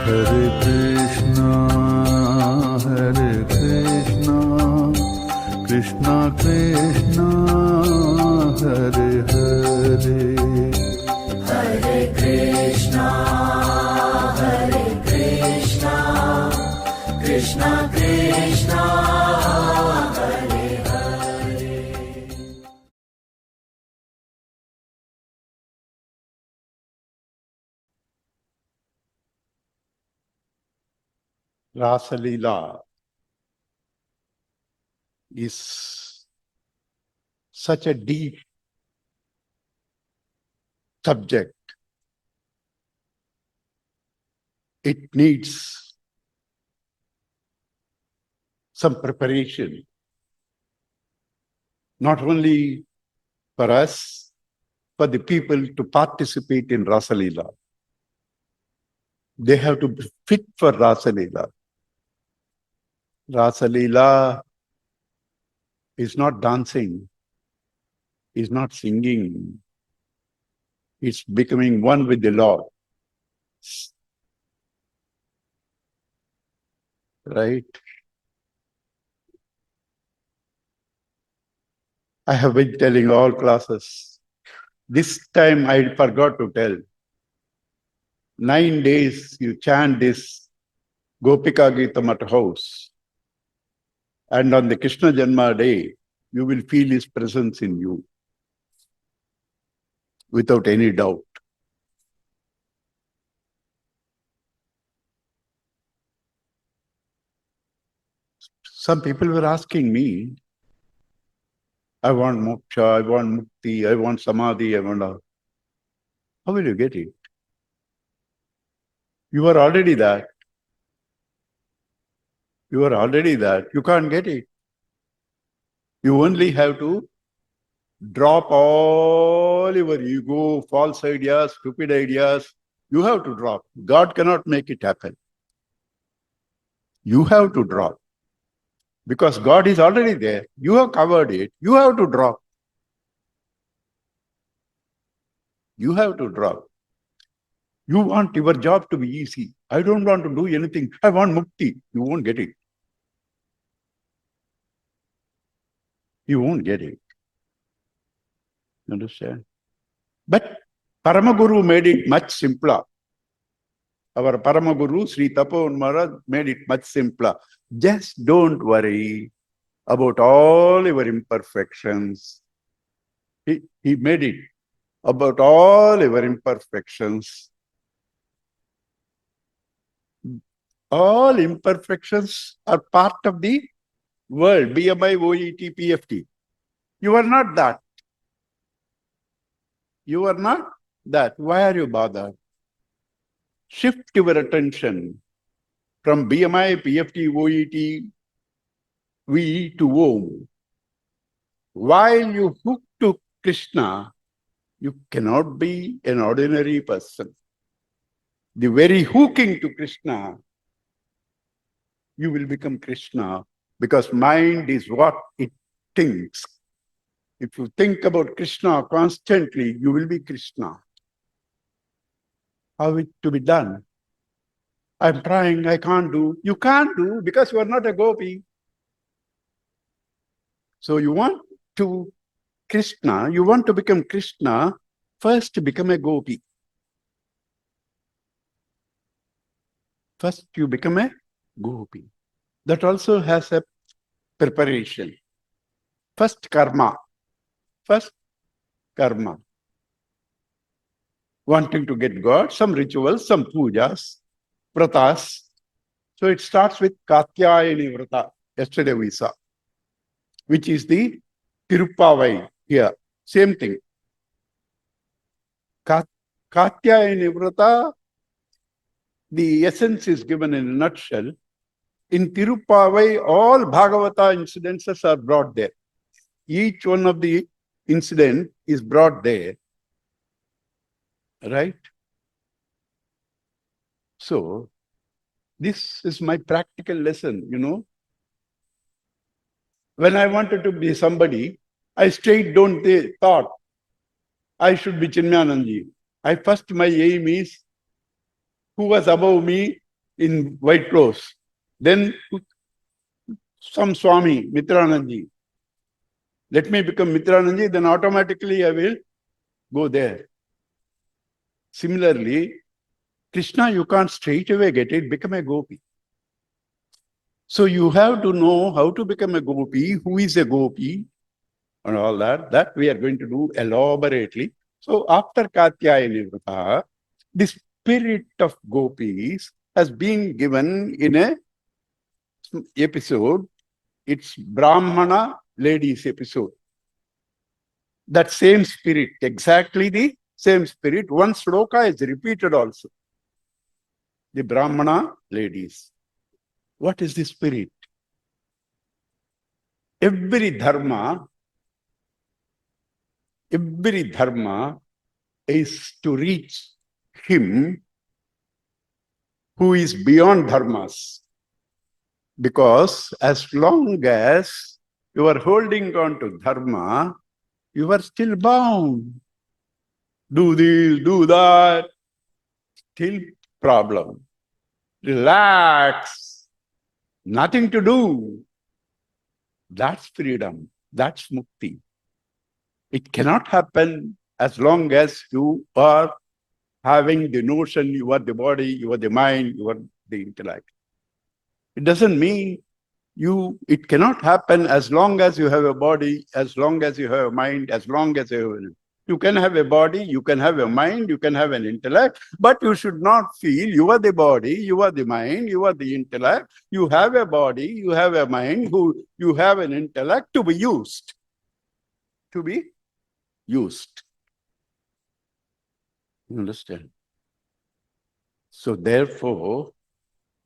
Hare Krishna, Krishna Krishna, Hare Hare, Hare Krishna, Krishna Krishna, Hare Hare. Rasa Leela is such a deep subject. It needs some preparation, not only for us, for the people to participate in Rasa Leela. They have to be fit for Rasa Leela. Rasa Leela is not dancing, is not singing. It's becoming one with the Lord. Right? I have been telling all classes. This time I forgot to tell. 9 days you chant this Gopika Geetam at house. And on the Krishna Janma day, you will feel his presence in you. Without any doubt. Some people were asking me, I want moksha, I want mukti, I want samadhi, I want all. How will you get it? You are already that. You are already that. You can't get it. You only have to drop all your ego, false ideas, stupid ideas. You have to drop. God cannot make it happen. You have to drop. Because God is already there. You have covered it. You have to drop. You have to drop. You want your job to be easy. I don't want to do anything. I want mukti. You won't get it. You won't get it. Understand? But Paramaguru made it much simpler. Our Paramaguru, Sri Tapovan Maharaj, made it much simpler. Just don't worry about all your imperfections. He made it about all your imperfections. All imperfections are part of the world. BMI, OET, PFT. You are not that. You are not that. Why are you bothered? Shift your attention from BMI, PFT, OET, VE to Om. While you hook to Krishna, you cannot be an ordinary person. The very hooking to Krishna, you will become Krishna, because mind is what it thinks. If you think about Krishna constantly, you will be Krishna. How it to be done? I'm trying, I can't do. You can't do because you are not a gopi. So you want to Krishna, you want to become Krishna, first become a gopi. First you become a gopi. That also has a preparation. First karma. First karma. Wanting to get God, some rituals, some pujas, vratas. So it starts with Katyayani vrata. Yesterday we saw. Which is the Tirupavai here. Same thing. Katyayani vrata, the essence is given in a nutshell. In Tirupavai, all Bhagavata incidences are brought there. Each one of the incident is brought there. Right? So, this is my practical lesson, you know. When I wanted to be somebody, I straight don't thought I should be Chinmayananji. My aim is who was above me, in white clothes. Then some Swami, Mitrananji. Let me become Mitrananji, then automatically I will go there. Similarly, Krishna, you can't straight away get it, become a gopi. So you have to know how to become a gopi, who is a gopi, and all that. That we are going to do elaborately. So after Katyayani Vrata, the spirit of gopis has been given in a episode. It's Brahmana ladies episode. That same spirit, exactly the same spirit, one sloka is repeated also. The Brahmana ladies. What is the spirit? Every dharma is to reach him who is beyond dharmas. Because as long as you are holding on to dharma, you are still bound. Do this, do that. Still problem. Relax. Nothing to do. That's freedom. That's mukti. It cannot happen as long as you are having the notion you are the body, you are the mind, you are the intellect. It doesn't mean it cannot happen as long as you have a body, as long as you have a mind, as long as you can have a body, you can have a mind, you can have an intellect, but you should not feel you are the body, you are the mind, you are the intellect. You have a body, you have a mind, you have an intellect to be used. To be used. You understand? So therefore,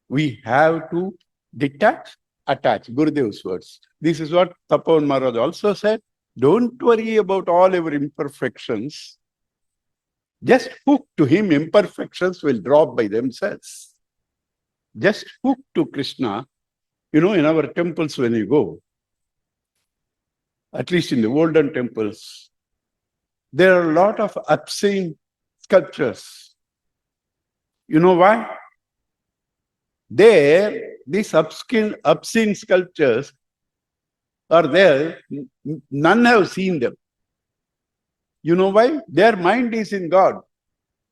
we have to detach, attach. Gurudev's words. This is what Tapan Maharaj also said. Don't worry about all our imperfections. Just hook to him, imperfections will drop by themselves. Just hook to Krishna. In our temples when you go, at least in the olden temples, there are a lot of obscene sculptures. You know why? There, these obscene sculptures are there. None have seen them. You know why? Their mind is in God.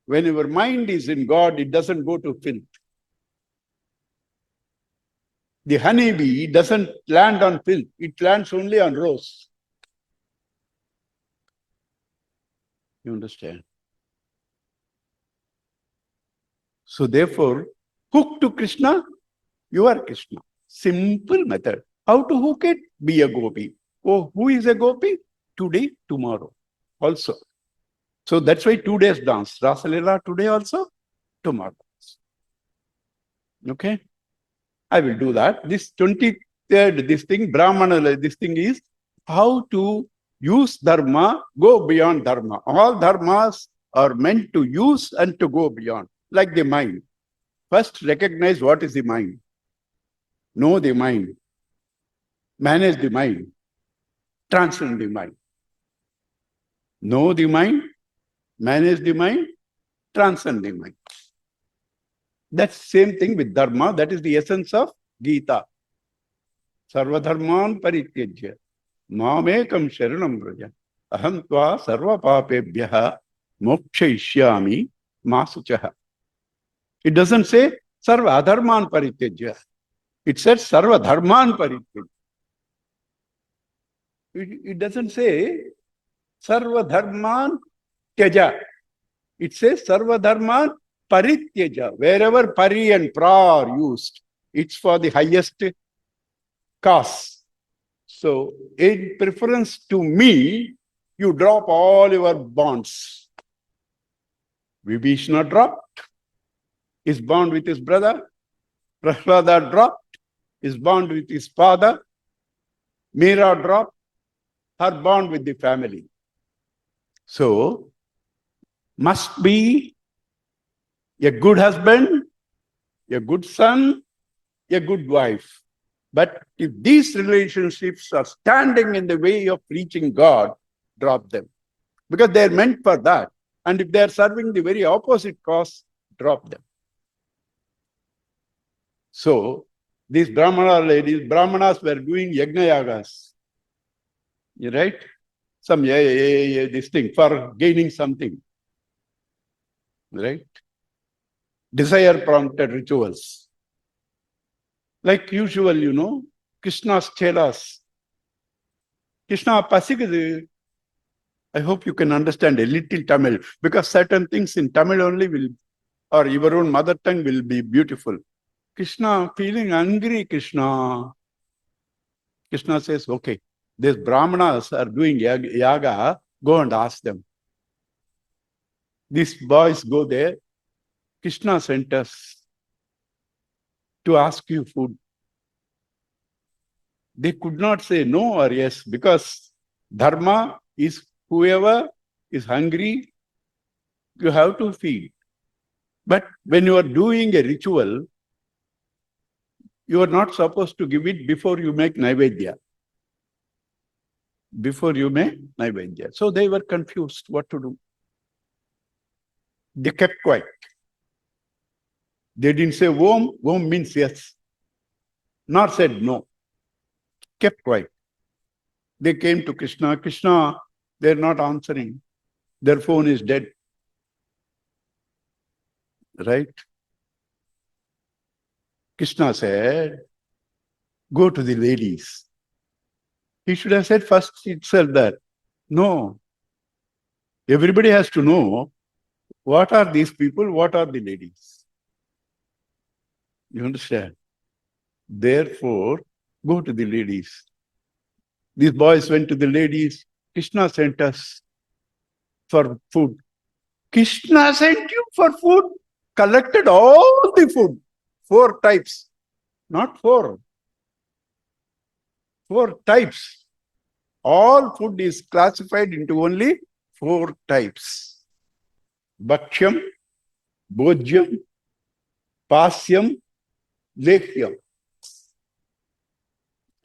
When your mind is in God, it doesn't go to filth. The honeybee doesn't land on filth. It lands only on rose. You understand? So therefore, hook to Krishna, you are Krishna. Simple method. How to hook it? Be a gopi. Oh, who is a gopi? Today, tomorrow also. So that's why 2 days dance. Rasalila today also, tomorrow. Okay? I will do that. This 23rd, this thing, Brahmana, this thing is how to use dharma, go beyond dharma. All dharmas are meant to use and to go beyond, like the mind. First, recognize what is the mind. Know the mind. Manage the mind. Transcend the mind. Know the mind. Manage the mind. Transcend the mind. That's same thing with dharma. That is the essence of Gita. Sarva dharman parityajya. Mamekam sharanam vraja. Aham tva sarva papebhyaha mokshayishyami masuchaha. It doesn't say sarva adharman parityajya. It says sarva dharman parityajya. It doesn't say sarva dharman tyaja. It says sarva dharman parityaja. Wherever pari and pra are used, it's for the highest cause. So, in preference to me, you drop all your bonds. Vibhishana dropped, is bound with his brother. Prahlada dropped, is bound with his father. Meera dropped, her bond with the family. So, must be a good husband, a good son, a good wife. But if these relationships are standing in the way of reaching God, drop them. Because they are meant for that. And if they are serving the very opposite cause, drop them. So these Brahmanas were doing yajna yagas. Right? Some this thing for gaining something. Right? Desire prompted rituals. Like usual, Krishna's chelas. Krishna pasigadu. I hope you can understand a little Tamil, because certain things in Tamil only will, or your own mother tongue will be beautiful. Krishna feeling angry, Krishna. Krishna says, okay, these Brahmanas are doing yaga, go and ask them. These boys go there. Krishna sent us to ask you food. They could not say no or yes, because dharma is whoever is hungry, you have to feed. But when you are doing a ritual, you are not supposed to give it before you make naivedya. Before you make naivedya. So they were confused what to do. They kept quiet. They didn't say Om. Om means yes. Nor said no. Kept quiet. They came to Krishna. Krishna, they're not answering. Their phone is dead. Right? Krishna said, go to the ladies. He should have said first itself that, no. Everybody has to know what are these people, what are the ladies. You understand? Therefore, go to the ladies. These boys went to the ladies. Krishna sent us for food. Krishna sent you for food? Collected all the food. 4 types. Not 4. 4 types. All food is classified into only 4 types. Bhakshyam, Bhojyam, Pasyam, Lekhyam.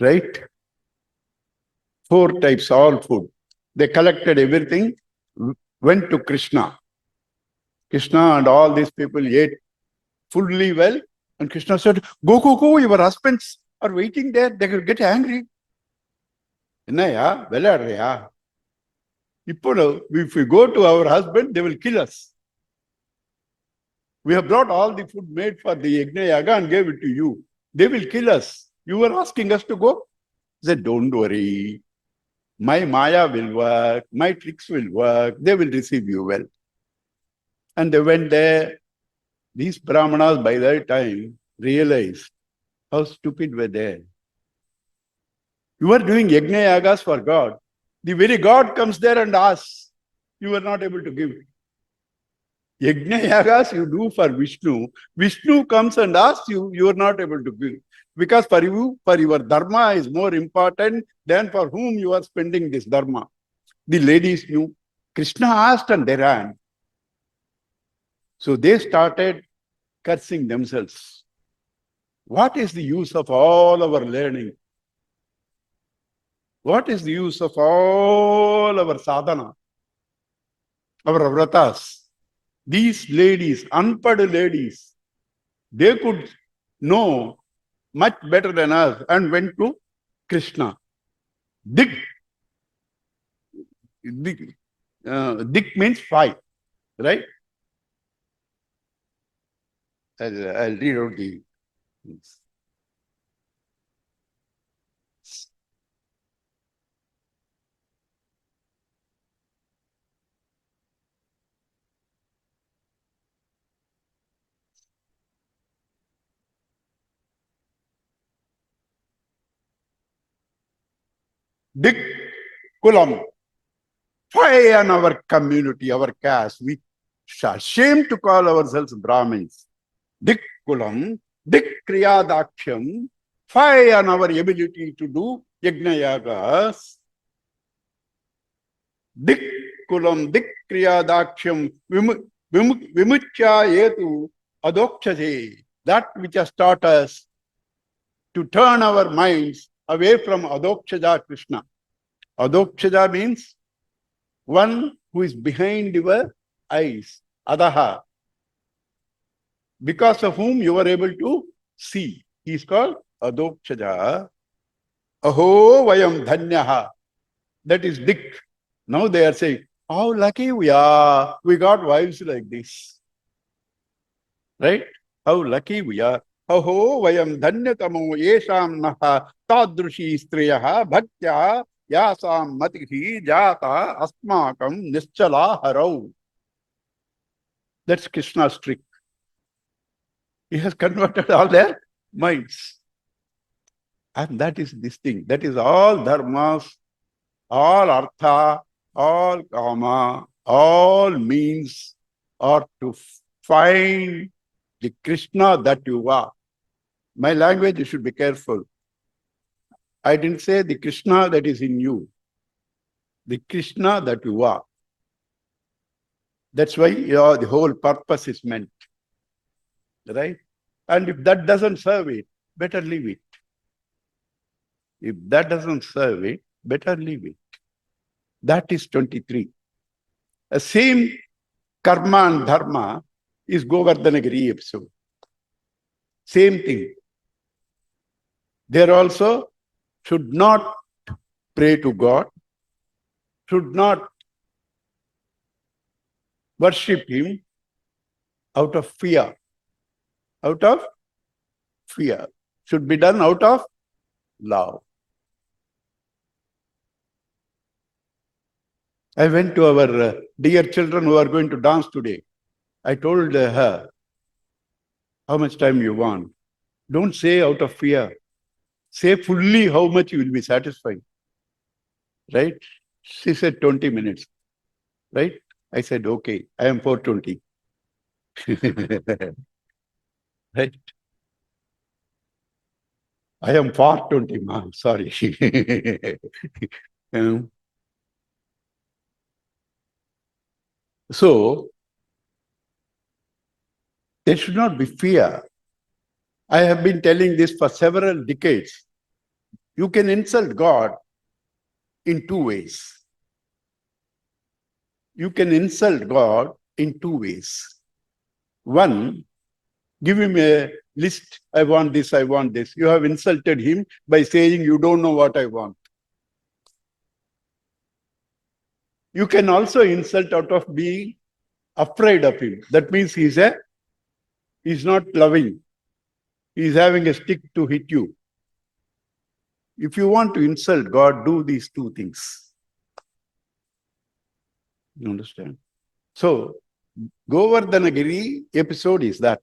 Right? 4 types, all food. They collected everything, went to Krishna. Krishna and all these people ate fully well. And Krishna said, go, your husbands are waiting there. They will get angry. If we go to our husband, they will kill us. We have brought all the food made for the Yajna Yaga and gave it to you. They will kill us. You were asking us to go? He said, don't worry. My Maya will work. My tricks will work. They will receive you well. And they went there. These Brahmanas by that time realized how stupid were they. You are doing Yajna Yagas for God. The very God comes there and asks. You are not able to give. Yajna Yagas you do for Vishnu. Vishnu comes and asks you, you are not able to give. Because for you, for your dharma is more important than for whom you are spending this dharma. The ladies knew. Krishna asked and they ran. So they started cursing themselves. What is the use of all our learning? What is the use of all our sadhana? Our vratas? These ladies, unpad ladies, they could know much better than us and went to Krishna. Dik. Dik means 5, right? I'll read out the. Dik Kulam. Why in our community, our caste, we are ashamed to call ourselves Brahmins. Dik Kulam, Dik Kriyadaksham, why on our ability to do Yajna Yagas. Dik Kulam, Dik Kriyadaksham, Vimuchya Yetu Adokshade, that which has taught us to turn our minds away from Adokshaja Krishna. Adokshaja means one who is behind your eyes, Adaha, because of whom you are able to sea. He is called Adokshaja. Aho vayam dhanyaha. That is Dick. Now they are saying, how lucky we are. We got wives like this. Right? How lucky we are. Aho vayam dhanyatamo yesham naha tadrushi striyaha bhaktya yasam matihi jata asmakam nischala harau. That's Krishna's trick. He has converted all their minds. And that is this thing. That is all dharmas, all artha, all kama, all means are to find the Krishna that you are. My language, you should be careful. I didn't say the Krishna that is in you. The Krishna that you are. That's why the whole purpose is meant. Right? And if that doesn't serve it, better leave it. If that doesn't serve it, better leave it. That is 23. The same karma and dharma is Govardhanagiri episode. Same thing. There also should not pray to God, should not worship him out of fear. Out of fear. Should be done out of love. I went to our dear children who are going to dance today. I told her, how much time you want? Don't say out of fear. Say fully how much you will be satisfied. Right? She said 20 minutes. Right? I said, okay, I am for 20. Right? I am for 20, ma. Sorry. So, there should not be fear. I have been telling this for several decades. You can insult God in two ways. You can insult God in two ways. One, give him a list. I want this, I want this. You have insulted him by saying you don't know what I want. You can also insult out of being afraid of him. That means he's not loving. He's having a stick to hit you. If you want to insult God, do these two things. You understand? So, Govardhanagiri episode is that.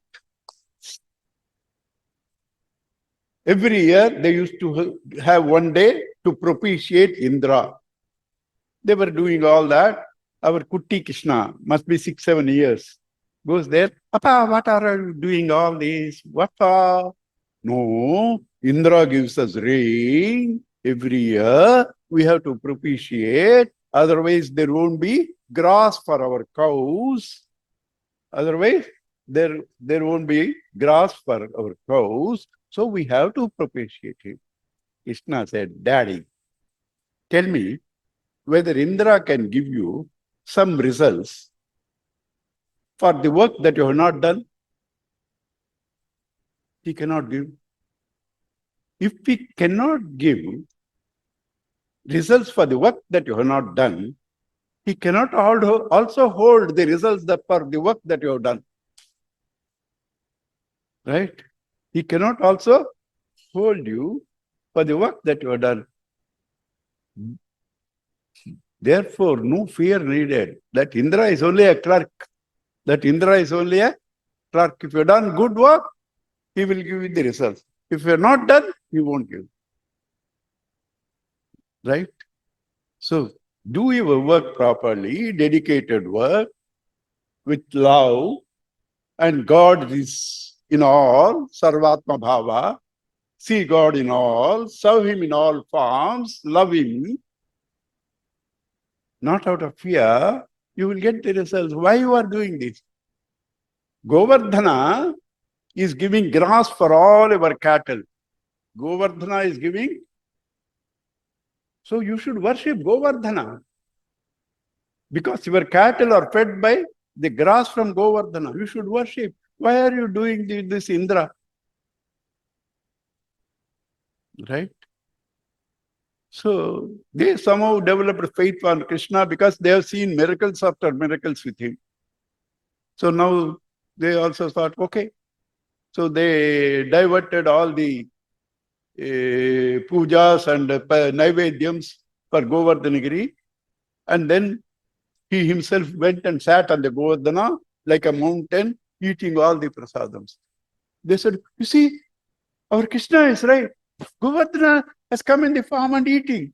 Every year they used to have one day to propitiate Indra. They were doing all that. Our Kutti Krishna must be 6-7 years. Goes there. Papa, what are you doing all this? What for? No, Indra gives us rain every year. We have to propitiate. Otherwise, there won't be grass for our cows. Otherwise, there won't be grass for our cows. So we have to propitiate him. Krishna said, Daddy, tell me whether Indra can give you some results for the work that you have not done. He cannot give. If he cannot give results for the work that you have not done, he cannot also hold the results for the work that you have done. Right? He cannot also hold you for the work that you have done. Therefore, no fear needed. That Indra is only a clerk. That Indra is only a clerk. If you have done good work, he will give you the results. If you are not done, he won't give. Right? So, do your work properly, dedicated work, with love, and God is in all, Sarvatma Bhava. See God in all, serve him in all forms, love him. Not out of fear, you will get the results. Why you are doing this? Govardhana is giving grass for all our cattle. Govardhana is giving. So you should worship Govardhana. Because your cattle are fed by the grass from Govardhana. You should worship. Why are you doing this, Indra? Right? So they somehow developed faith on Krishna because they have seen miracles after miracles with him. So now they also thought, okay. So they diverted all the pujas and naivedyams for Govardhanagiri. And then he himself went and sat on the Govardhana like a mountain, eating all the prasadams. They said, you see, our Krishna is right. Govardhana has come in the form and eating.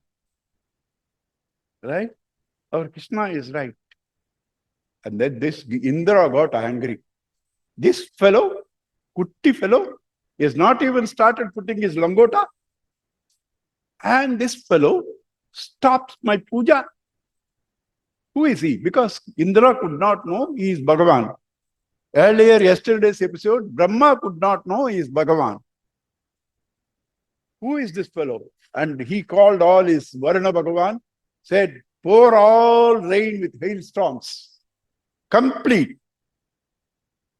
Right? Our Krishna is right. And then this Indra got angry. This fellow, Kutti fellow, has not even started putting his langota. And this fellow stops my puja. Who is he? Because Indra could not know he is Bhagavan. Earlier, yesterday's episode, Brahma could not know he is Bhagavan. Who is this fellow? And he called all his Varuna Bhagavan, said, pour all rain with hailstorms. Complete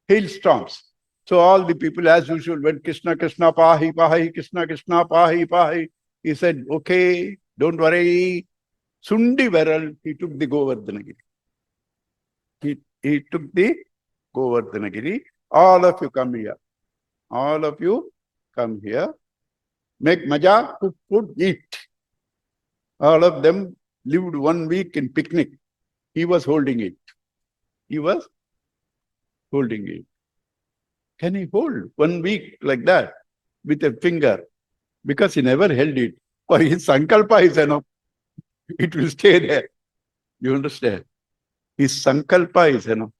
hailstorms. So all the people, as usual, went Krishna, Krishna, Pahi, Pahi, Krishna, Krishna, Pahi, Pahi. He said, okay, don't worry. Sundi Veral, he took the Govardhanagiri. He took the Govardhanagiri. All of you come here. All of you come here. Make maja, cook food, eat. All of them lived 1 week in picnic. He was holding it. He was holding it. Can he hold 1 week like that with a finger? Because he never held it. For his sankalpa is enough. It will stay there. You understand? His sankalpa is enough.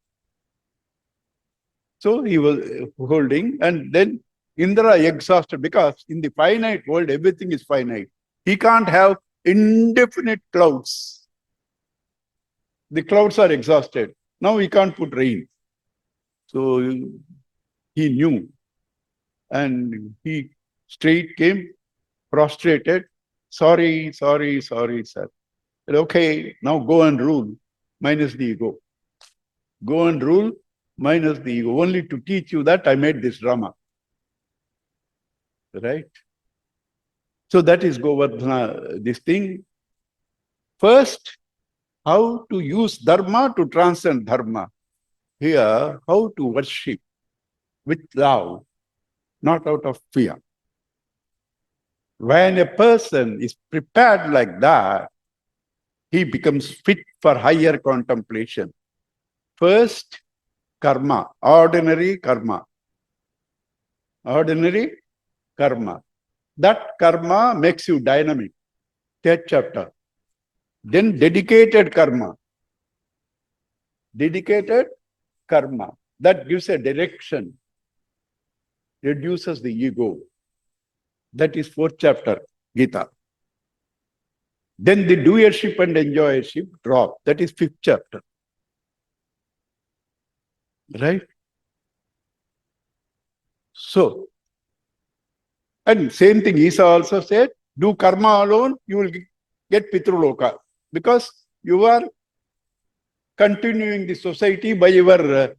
So he was holding, and then Indra exhausted, because in the finite world, everything is finite. He can't have indefinite clouds. The clouds are exhausted. Now he can't put rain. So he knew. And he straight came, prostrated. Sorry, sorry, sorry, sir. Said, okay, now go and rule, minus the ego. Go and rule, minus the ego. Only to teach you that I made this drama. Right? So that is Govardhana, this thing. First, how to use dharma to transcend dharma. Here, how to worship with love, not out of fear. When a person is prepared like that, he becomes fit for higher contemplation. First, karma, ordinary karma. Ordinary karma. That karma makes you dynamic. Third chapter. Then dedicated karma. Dedicated karma. That gives a direction. Reduces the ego. That is fourth chapter, Gita. Then the doership and enjoyership drop. That is fifth chapter. Right? So, and same thing, Isa also said, do karma alone, you will get Pitruloka. Because you are continuing the society by your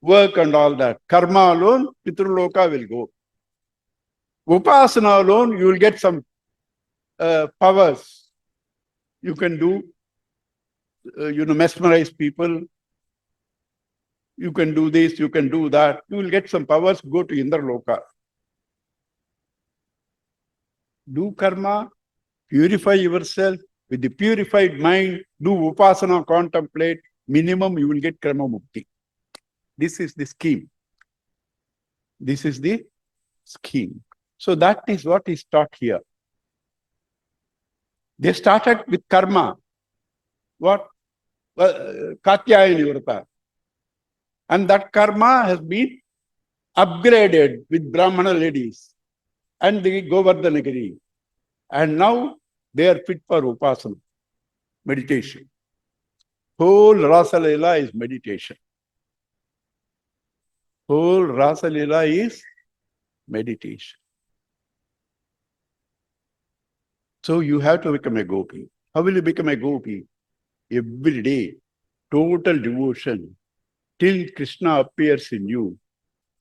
work and all that. Karma alone, Pitruloka will go. Upasana alone, you will get some powers. You can do, mesmerize people. You can do this, you can do that. You will get some powers, go to Indraloka. Do karma, purify yourself with the purified mind, do upasana, contemplate. Minimum, you will get krama mukti. This is the scheme. This is the scheme. So that is what is taught here. They started with karma. What? Katyayani Vrata. And that karma has been upgraded with Brahmana ladies and the Govardhanagiri. And now they are fit for upasana, meditation. Whole Rasa Leela is meditation. Whole Rasa Leela is meditation. So you have to become a gopi. How will you become a gopi? Every day, total devotion, till Krishna appears in you.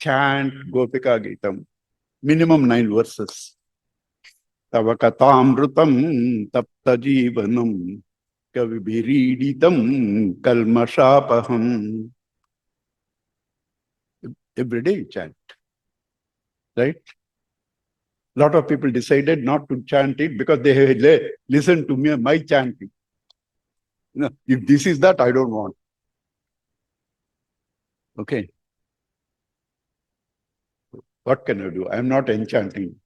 Chant Gopika Gitam, minimum 9 verses. Tava katamrutam tapta jivanam kavibiriditam kalmashapaham. Every day you chant, right? Lot of people decided not to chant it because they had listened to me, my chanting. You know, if this is that, I don't want. Okay. What can I do? I am not enchanting.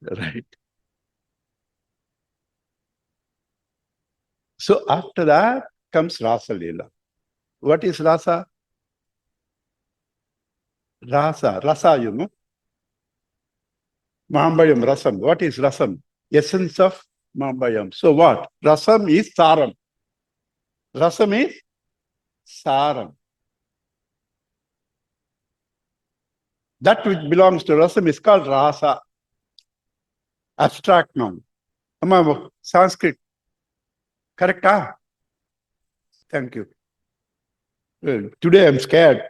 Right. So after that comes Rasa Leela. What is Rasa? Rasa, you know. Mahambayam, Rasam. What is Rasam? Essence of Mahambayam. So what? Rasam is Saram. Rasam is Saram. That which belongs to Rasam is called Rasa. Abstract noun. Sanskrit. Correct? Thank you. Well, today I'm scared.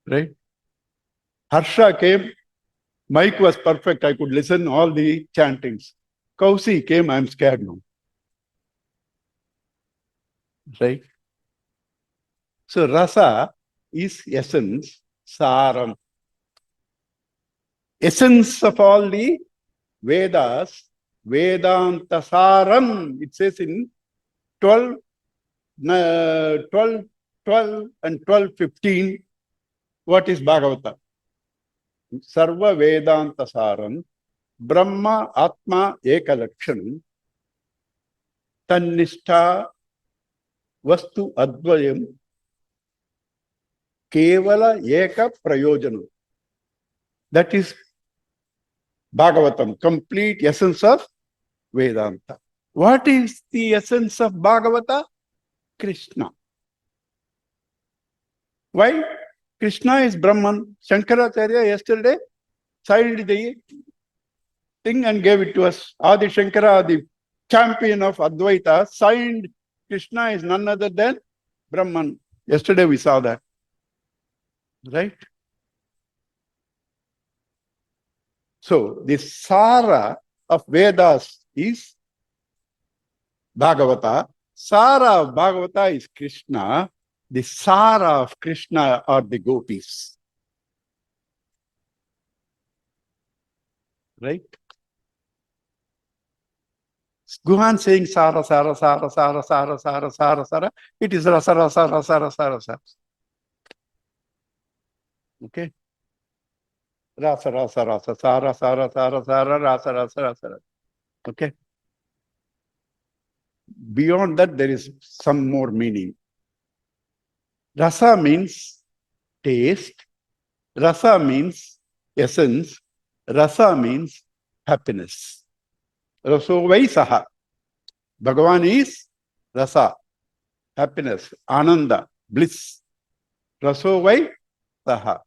Right? Harsha came. Mic was perfect. I could listen all the chantings. Kausi came. I'm scared now. Right? So rasa is essence, saram. Essence of all the Vedas, Vedanta saram. It says in 12 and 12:15. What is Bhagavatam? Sarva Vedanta saram. Brahma Atma Ekalakshanam. Tannishta Vastu Advayam. Kevala Eka Prayojanam. That is Bhagavatam, complete essence of Vedanta. What is the essence of Bhagavata? Krishna. Why? Krishna is Brahman. Shankaracharya yesterday signed the thing and gave it to us. Adi Shankara, the champion of Advaita, signed Krishna is none other than Brahman. Yesterday we saw that. Right? So the Sara of Vedas is Bhagavata. Sara of Bhagavata is Krishna. The Sara of Krishna are the gopis. Right? Guhan saying Sara, Sara, Sara, Sara, Sara, Sara, Sara, Sara. It is Rasa, Rasa, Rasa, Rasa, Rasa. Okay? Rasa, Rasa, Rasa, Sara, Sara, Sara, Sara, Rasa, Rasa, Rasa. Okay? Beyond that, there is some more meaning. Rasa means taste. Rasa means essence. Rasa means happiness. Rasovai saha. Bhagavan is rasa, happiness, ananda, bliss. Rasovai saha.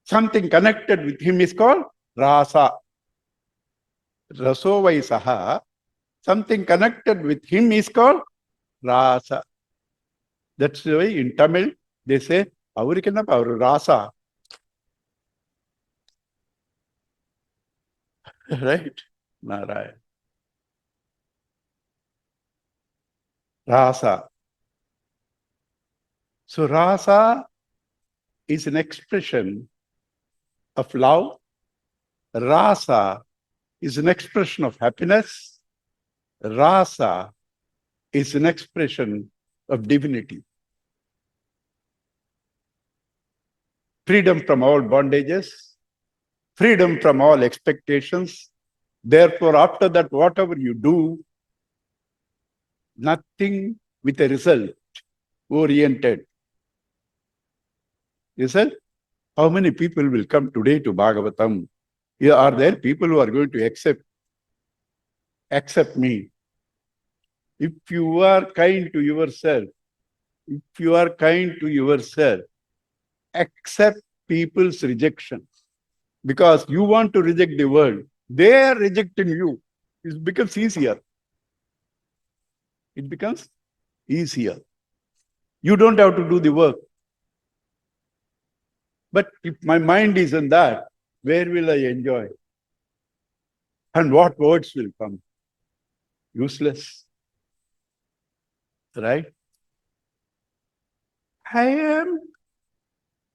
Something connected with him is called rasa. Rasovai saha. Something connected with him is called rasa. That's why in Tamil they say, Avurikanna rasa. Right? Narayana. Rasa. So rasa is an expression of love. Rasa is an expression of happiness. Rasa is an expression of divinity. Freedom from all bondages, freedom from all expectations. Therefore, after that, whatever you do, nothing with a result oriented. Result? How many people will come today to Bhagavatam? Are there people who are going to accept me? If you are kind to yourself, accept people's rejection. Because you want to reject the world. They are rejecting you. It becomes easier. It becomes easier. You don't have to do the work. But if my mind is in that, where will I enjoy? And what words will come? Useless. Right? I am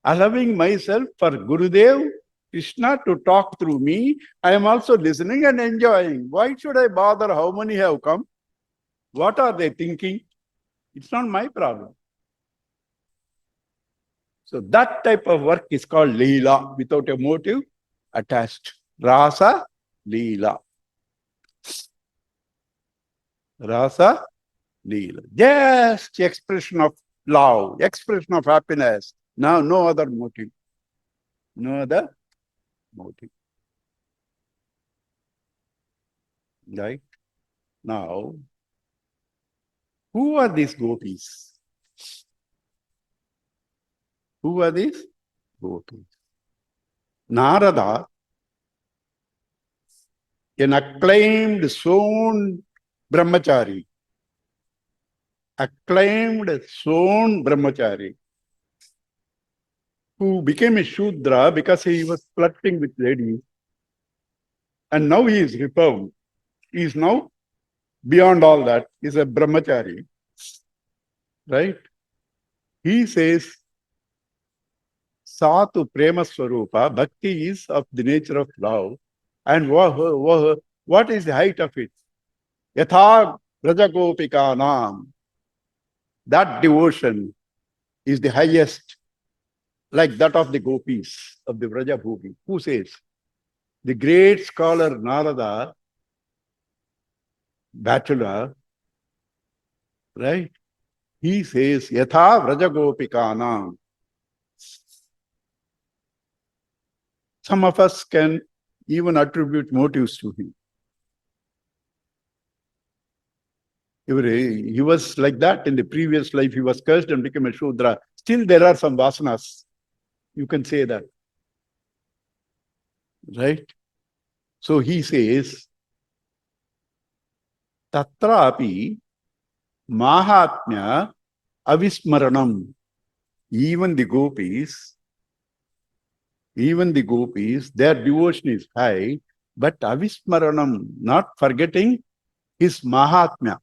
allowing myself for Gurudev, Krishna to talk through me. I am also listening and enjoying. Why should I bother how many have come? What are they thinking? It's not my problem. So that type of work is called Leela, without a motive attached. Rasa, Leela. Rasa, Leela. Just expression of love, expression of happiness. Now, no other motive. No other motive. Right? Now, who are these gopis? Who are these gopis? Narada, an acclaimed, sown brahmachari, who became a Shudra because he was flirting with ladies, and now he is reformed. He is now beyond all that. He is a brahmachari, right? He says, Satu prema swarupa, bhakti is of the nature of love. And what is the height of it? Yatha Brajagopikanam. That devotion is the highest, like that of the gopis of the Vrajabhuvi. Who says? The great scholar Narada, bachelor, right? He says, Yatha Vrajagopikanam. Some of us can even attribute motives to him. He was like that in the previous life. He was cursed and became a Shudra. Still, there are some vasanas. You can say that. Right? So he says, Tatrapi Mahatmya Avismaranam. Even the gopis, their devotion is high, but Avismaranam, not forgetting his Mahatmya.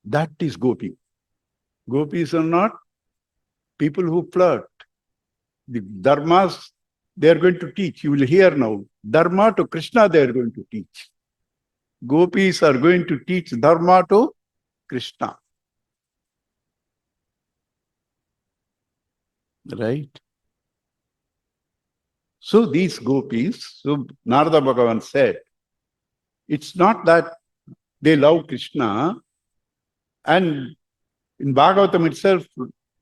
That is gopi. Gopis are not people who flirt. The dharmas, they are going to teach. You will hear now. Dharma to Krishna, they are going to teach. Gopis are going to teach dharma to Krishna. Right? So these gopis, so Narada Bhagavan said, it's not that they love Krishna, and in Bhagavatam itself,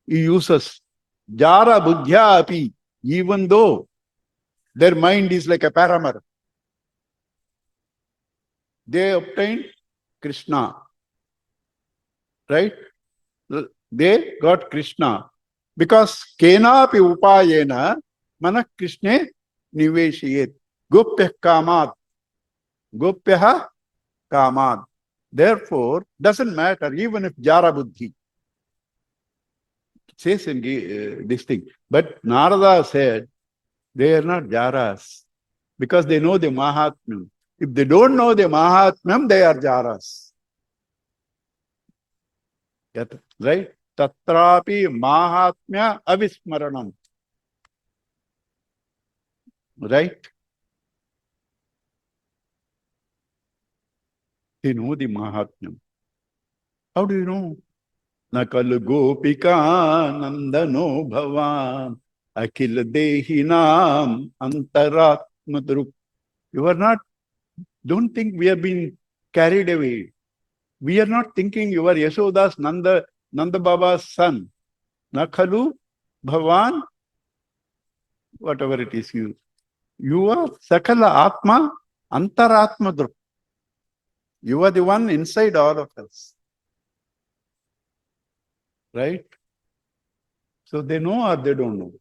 he uses Jara Buddhya api, even though their mind is like a paramar. They obtained Krishna. Right? They got Krishna. Because kenapi upayena mana Krishne niveshiyet. Gopya kamad. Gopya kamad. Therefore, doesn't matter even if Jara Buddhi. It says in this thing. But Narada said, they are not Jaras. Because they know the Mahatmyam. If they don't know the Mahatmyam, they are Jaras. Right? Tatrapi Mahatmya Avismaranam. Right? They know the Mahatmyam. How do you know? Nakal Gopika Nandano Bhavan Akhil Dehinam Antaratmadrup. You are not, don't think we have been carried away. We are not thinking you are Yashoda's Nanda Baba's son. Nakhalu Bhavan, whatever it is you. You are Sakala Atma Antaratmadrup. You are the one inside all of us. Right? So they know or they don't know.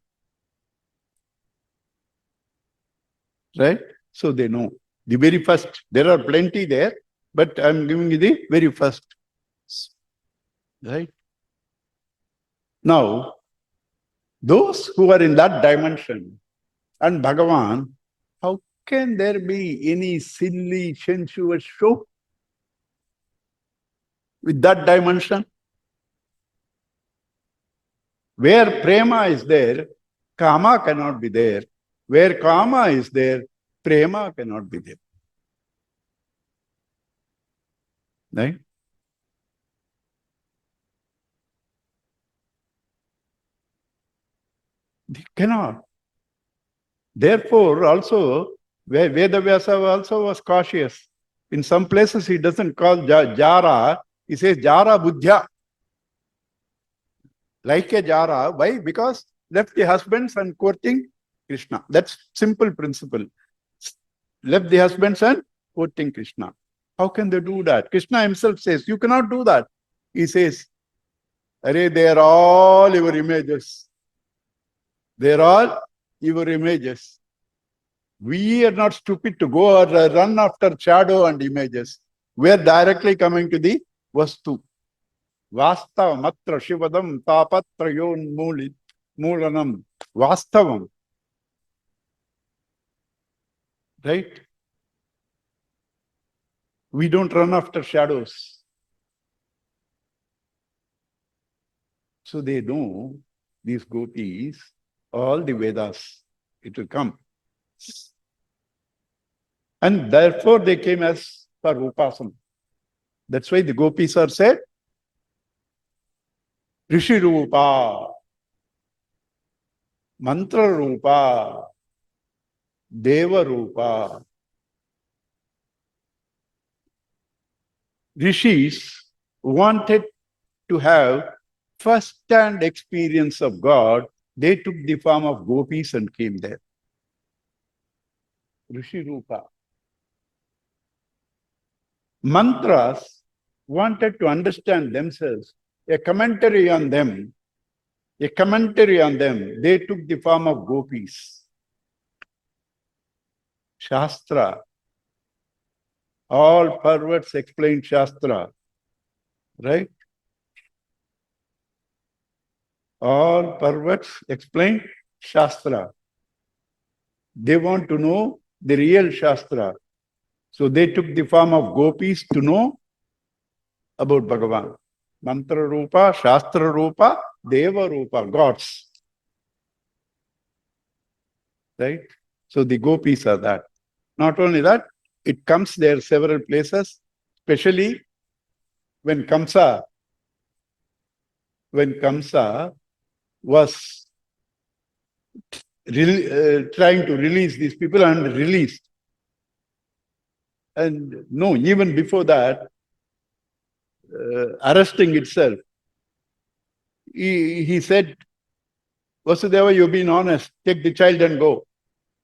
Right? So they know. The very first, there are plenty there, but I'm giving you the very first. Right? Now, Those who are in that dimension and Bhagavan, how can there be any silly, sensuous show with that dimension? Where prema is there, kama cannot be there. Where kama is there, prema cannot be there. Right? They cannot. Therefore, also, Vedavyasa also was cautious. In some places, he doesn't call jara, he says jara buddhya. Like a jara. Why? Because left the husbands and courting Krishna. That's simple principle. Left the husbands and courting Krishna. How can they do that? Krishna himself says, you cannot do that. He says, Arey, they are all your images. They are all your images. We are not stupid to go or run after shadow and images. We are directly coming to the vastu. Vastava matra shivadam tapatra yon moolanam. Vastavam. Right? We don't run after shadows. So they know, these gopis, all the Vedas. It will come. And therefore they came as for Upasana. That's why the gopis are said Rishi Rupa, Mantra Rupa, Deva Rupa. Rishis wanted to have first-hand experience of God. They took the form of gopis and came there. Rishi Rupa. Mantras wanted to understand themselves, a commentary on them. They took the form of gopis. Shastra. All perverts explain Shastra. Right? All perverts explain Shastra. They want to know the real Shastra. So they took the form of gopis to know about Bhagavan. Mantra Rupa, Shastra Rupa, Deva Rupa, gods. Right? So the gopis are that. Not only that, it comes there several places, especially when Kamsa was trying to release these people and released. And no, even before that, arresting itself, he said, Vasudeva, you've been honest, take the child and go.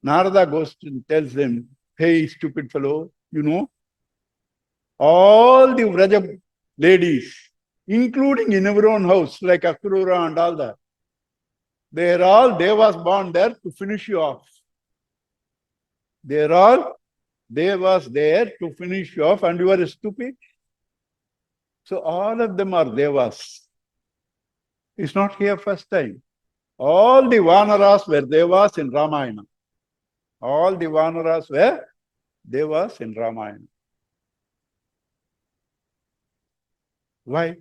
Narada goes and tells him, hey, stupid fellow, you know, all the Vraja ladies, including in our own house, like Akrura and all that, they are all devas born there to finish you off. They are all devas there to finish you off, and you are stupid. So all of them are devas. It's not here first time. All the Vanaras were devas in Ramayana. All the Vanaras were devas in Ramayana. Why?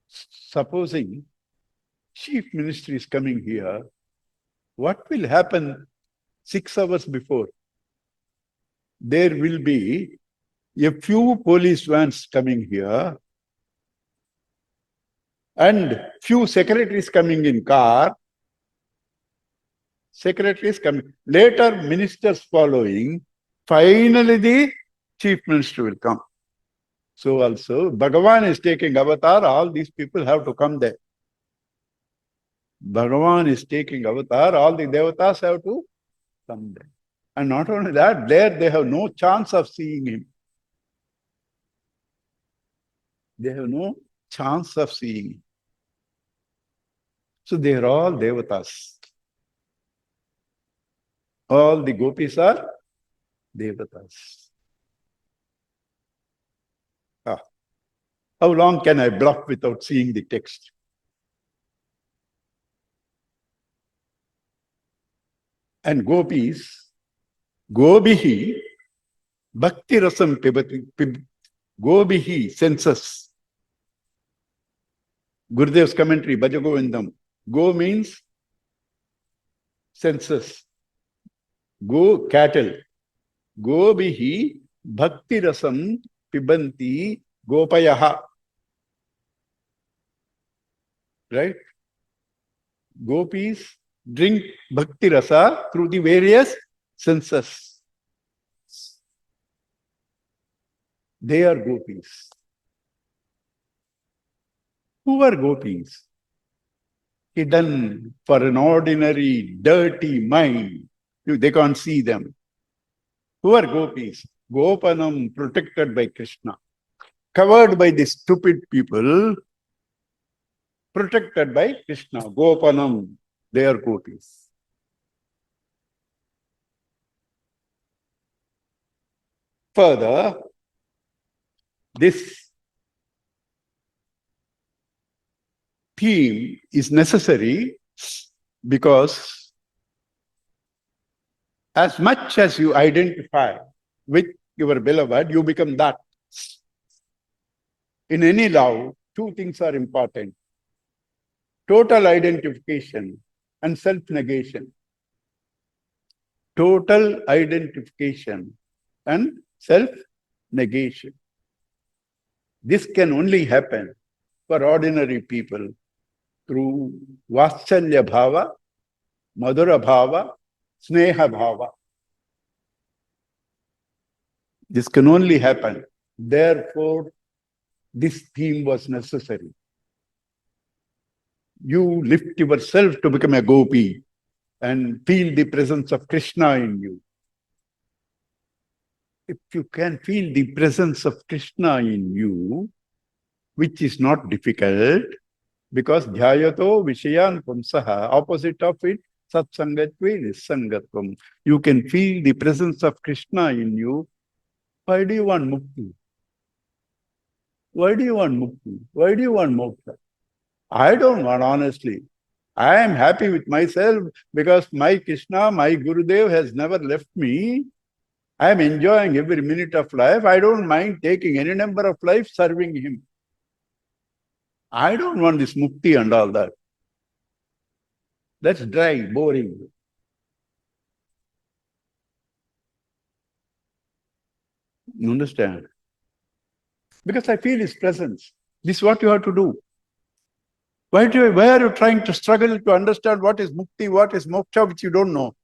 Supposing chief minister is coming here, what will happen 6 hours before? There will be a few police vans coming here and few secretaries coming in car. Secretaries coming. Later, ministers following. Finally, the chief minister will come. So also, Bhagavan is taking avatar. All these people have to come there. Bhagavan is taking avatar. All the devatas have to come there. And not only that, there they have no chance of seeing him. They have no chance of seeing him. So they are all devatas. All the gopis are devatas. How long can I bluff without seeing the text? and gopis, gobihi bhakti rasam pibati, gobihi senses. Gurudev's commentary, Bhajagovindam. Go means senses. Go, cattle. Gobihi bhakti rasam pibanti gopayaha. Right? Gopis drink bhakti rasa through the various senses. They are gopis. Who are gopis? Hidden for an ordinary, dirty mind. They can't see them. Who are gopis? Gopanam, protected by Krishna. Covered by the stupid people, protected by Krishna. Gopanam, they are gopis. Further, this theme is necessary because as much as you identify with your beloved, you become that. In any love, two things are important: total identification and self-negation. Total identification and self-negation. This can only happen for ordinary people through Vatsalya Bhava, Madhura Bhava, Sneha Bhava. This can only happen. Therefore, this theme was necessary. You lift yourself to become a gopi and feel the presence of Krishna in you. If you can feel the presence of Krishna in you, which is not difficult, because dhyayato vishayan pumsaha, opposite of it, satsangatve nissangatvam. You can feel the presence of Krishna in you. Why do you want mukti? Why do you want mukti? Why do you want moksha? I don't want, honestly. I am happy with myself because my Krishna, my Gurudev has never left me. I am enjoying every minute of life. I don't mind taking any number of lives serving him. I don't want this mukti and all that. That's dry, boring. You understand? Because I feel his presence. This is what you have to do. Why are you trying to struggle to understand what is mukti, what is moksha, which you don't know?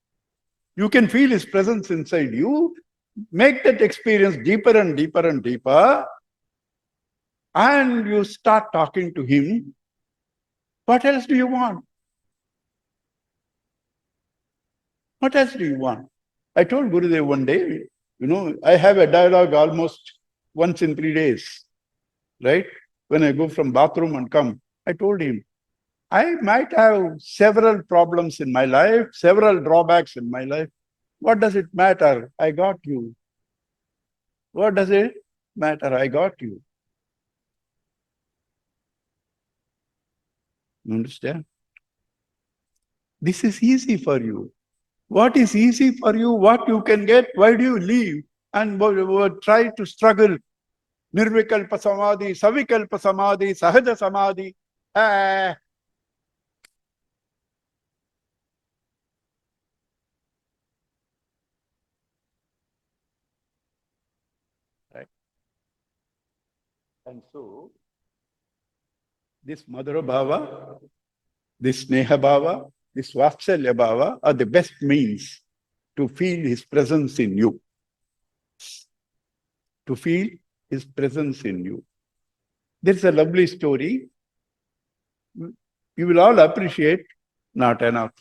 You can feel his presence inside you. Make that experience deeper and deeper and deeper. And you start talking to him. What else do you want? What else do you want? I told Gurudev one day, I have a dialogue almost once in 3 days, right? When I go from bathroom and come, I told him, I might have several problems in my life, several drawbacks in my life. What does it matter? I got you. What does it matter? I got you. You understand? This is easy for you. What is easy for you? What you can get? Why do you leave and try to struggle? Nirvikalpa samadhi, savikalpa samadhi, sahaja samadhi. Right? And so, this Madhura Bhava, this Sneha Bhava, this Vatsalya Bhava are the best means to feel his presence in you. To feel his presence in you. There's a lovely story. You will all appreciate, not enough.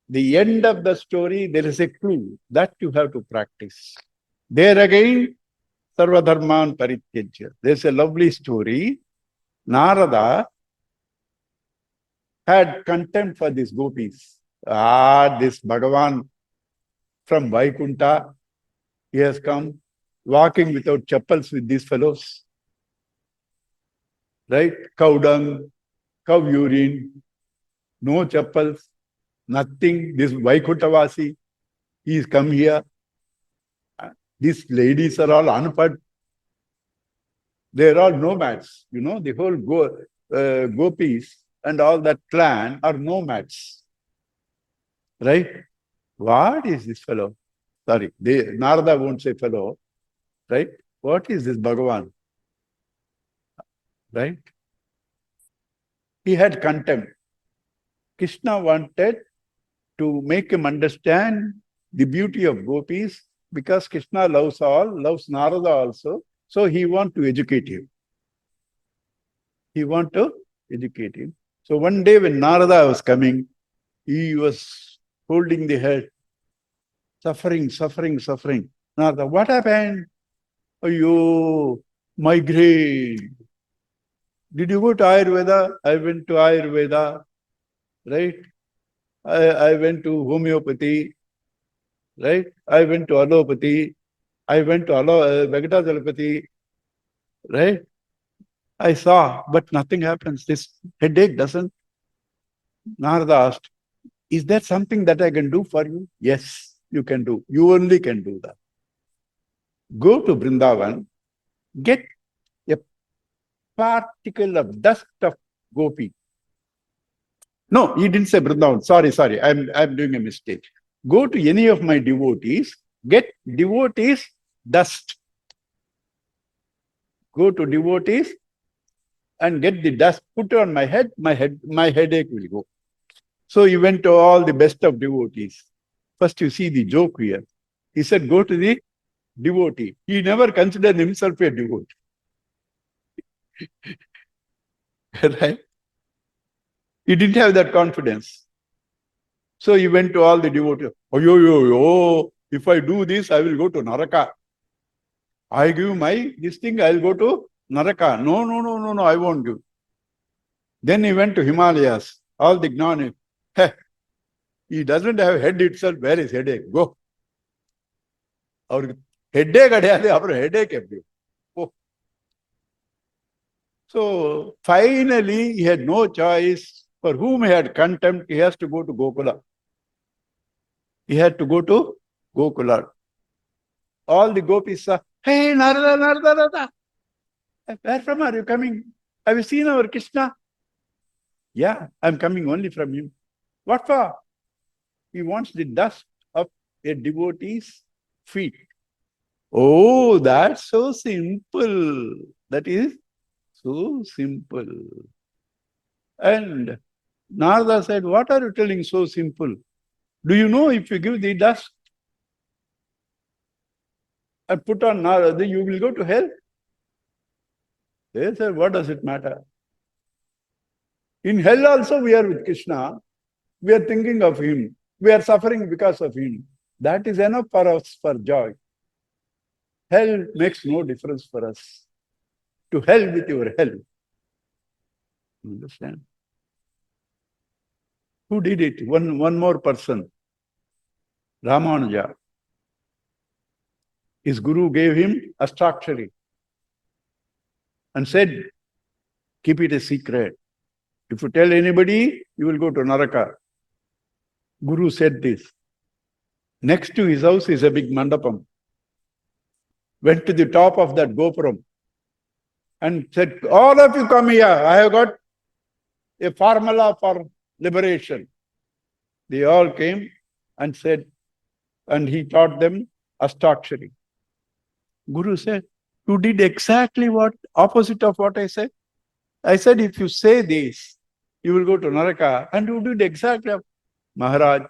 The end of the story, there is a clue that you have to practice. There again, Sarvadharman Parityajya. There's a lovely story. Narada had contempt for these gopis. This Bhagavan from Vaikunta, he has come walking without chappals with these fellows. Right? Cow dung, cow urine, no chappals, nothing. This Vaikuntavasi. He's come here. These ladies are all unpad. They're all nomads. You know, the whole gopis and all that clan are nomads. Right? What is this fellow? Sorry, Narada won't say fellow. Right? What is this Bhagavan? Right? He had contempt. Krishna wanted to make him understand the beauty of gopis because Krishna loves all, loves Narada also. So he wants to educate him. He wants to educate him. So one day when Narada was coming, he was holding the head, suffering. Narada, what happened? Oh, you migraine. Did you go to Ayurveda? I went to Ayurveda, right? I went to homeopathy, right? I went to allopathy. I went to Vegetalopathy, right? I saw, but nothing happens. This headache doesn't. Narada asked, is there something that I can do for you? Yes, you can do. You only can do that. Go to Vrindavan, get a particle of dust of gopi. No, he didn't say Vrindavan. Sorry. I'm doing a mistake. Go to any of my devotees, get devotees dust. Go to devotees and get the dust, put it on my head, my headache will go. So he went to all the best of devotees. First you see the joke here. He said, go to the devotee. He never considered himself a devotee. Right? He didn't have that confidence. So he went to all the devotees. Oh, if I do this, I will go to Naraka. I give this thing, I'll go to Naraka. No, I won't give. Then he went to Himalayas. All the Gnani. He doesn't have head itself. Where is headache? Go. Our headache. Oh. So finally, he had no choice. For whom he had contempt, he has to go to Gokula. He had to go to Gokula. All the gopis said, hey, Narada. Where from are you coming? Have you seen our Krishna? Yeah, I'm coming only from him. What for? He wants the dust of a devotee's feet. Oh, that's so simple. That is so simple. And Narada said, what are you telling so simple? Do you know if you give the dust and put on Narada, you will go to hell? They said, what does it matter? In hell also we are with Krishna. We are thinking of him. We are suffering because of him. That is enough for us for joy. Hell makes no difference for us. To hell with your hell. Understand? Who did it? One more person. Ramanuja. His guru gave him Ashtakshari and said, keep it a secret. If you tell anybody, you will go to Naraka. Guru said this. Next to his house is a big mandapam. Went to the top of that gopuram and said, all of you come here. I have got a formula for liberation. They all came and said, and he taught them Ashtakshari. Guru said, you did exactly what opposite of what I said. I said, if you say this, you will go to Naraka, and you did exactly. Maharaj,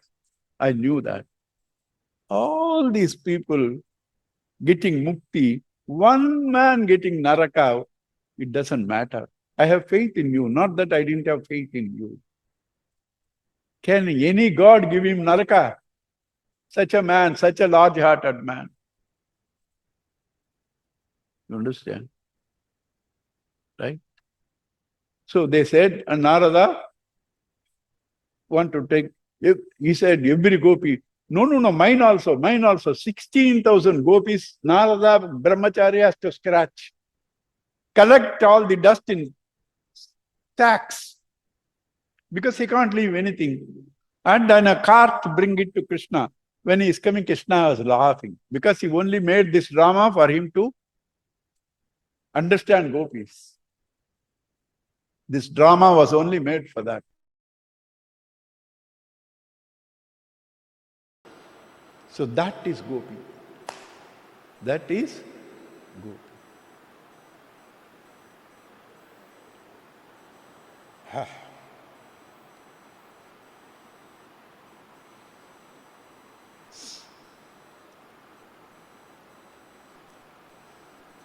I knew that. All these people getting mukti, one man getting Naraka, it doesn't matter. I have faith in you, not that I didn't have faith in you. Can any God give him Naraka? Such a man, such a large-hearted man. You understand? Right? So they said, and Narada want to take, he said, every gopi, no, mine also. 16,000 gopis, Narada Brahmachari has to scratch. Collect all the dust in sacks, because he can't leave anything. And on a cart, bring it to Krishna. When he is coming, Krishna was laughing because he only made this drama for him to understand gopis. This drama was only made for that. So that is gopi. That is gopi.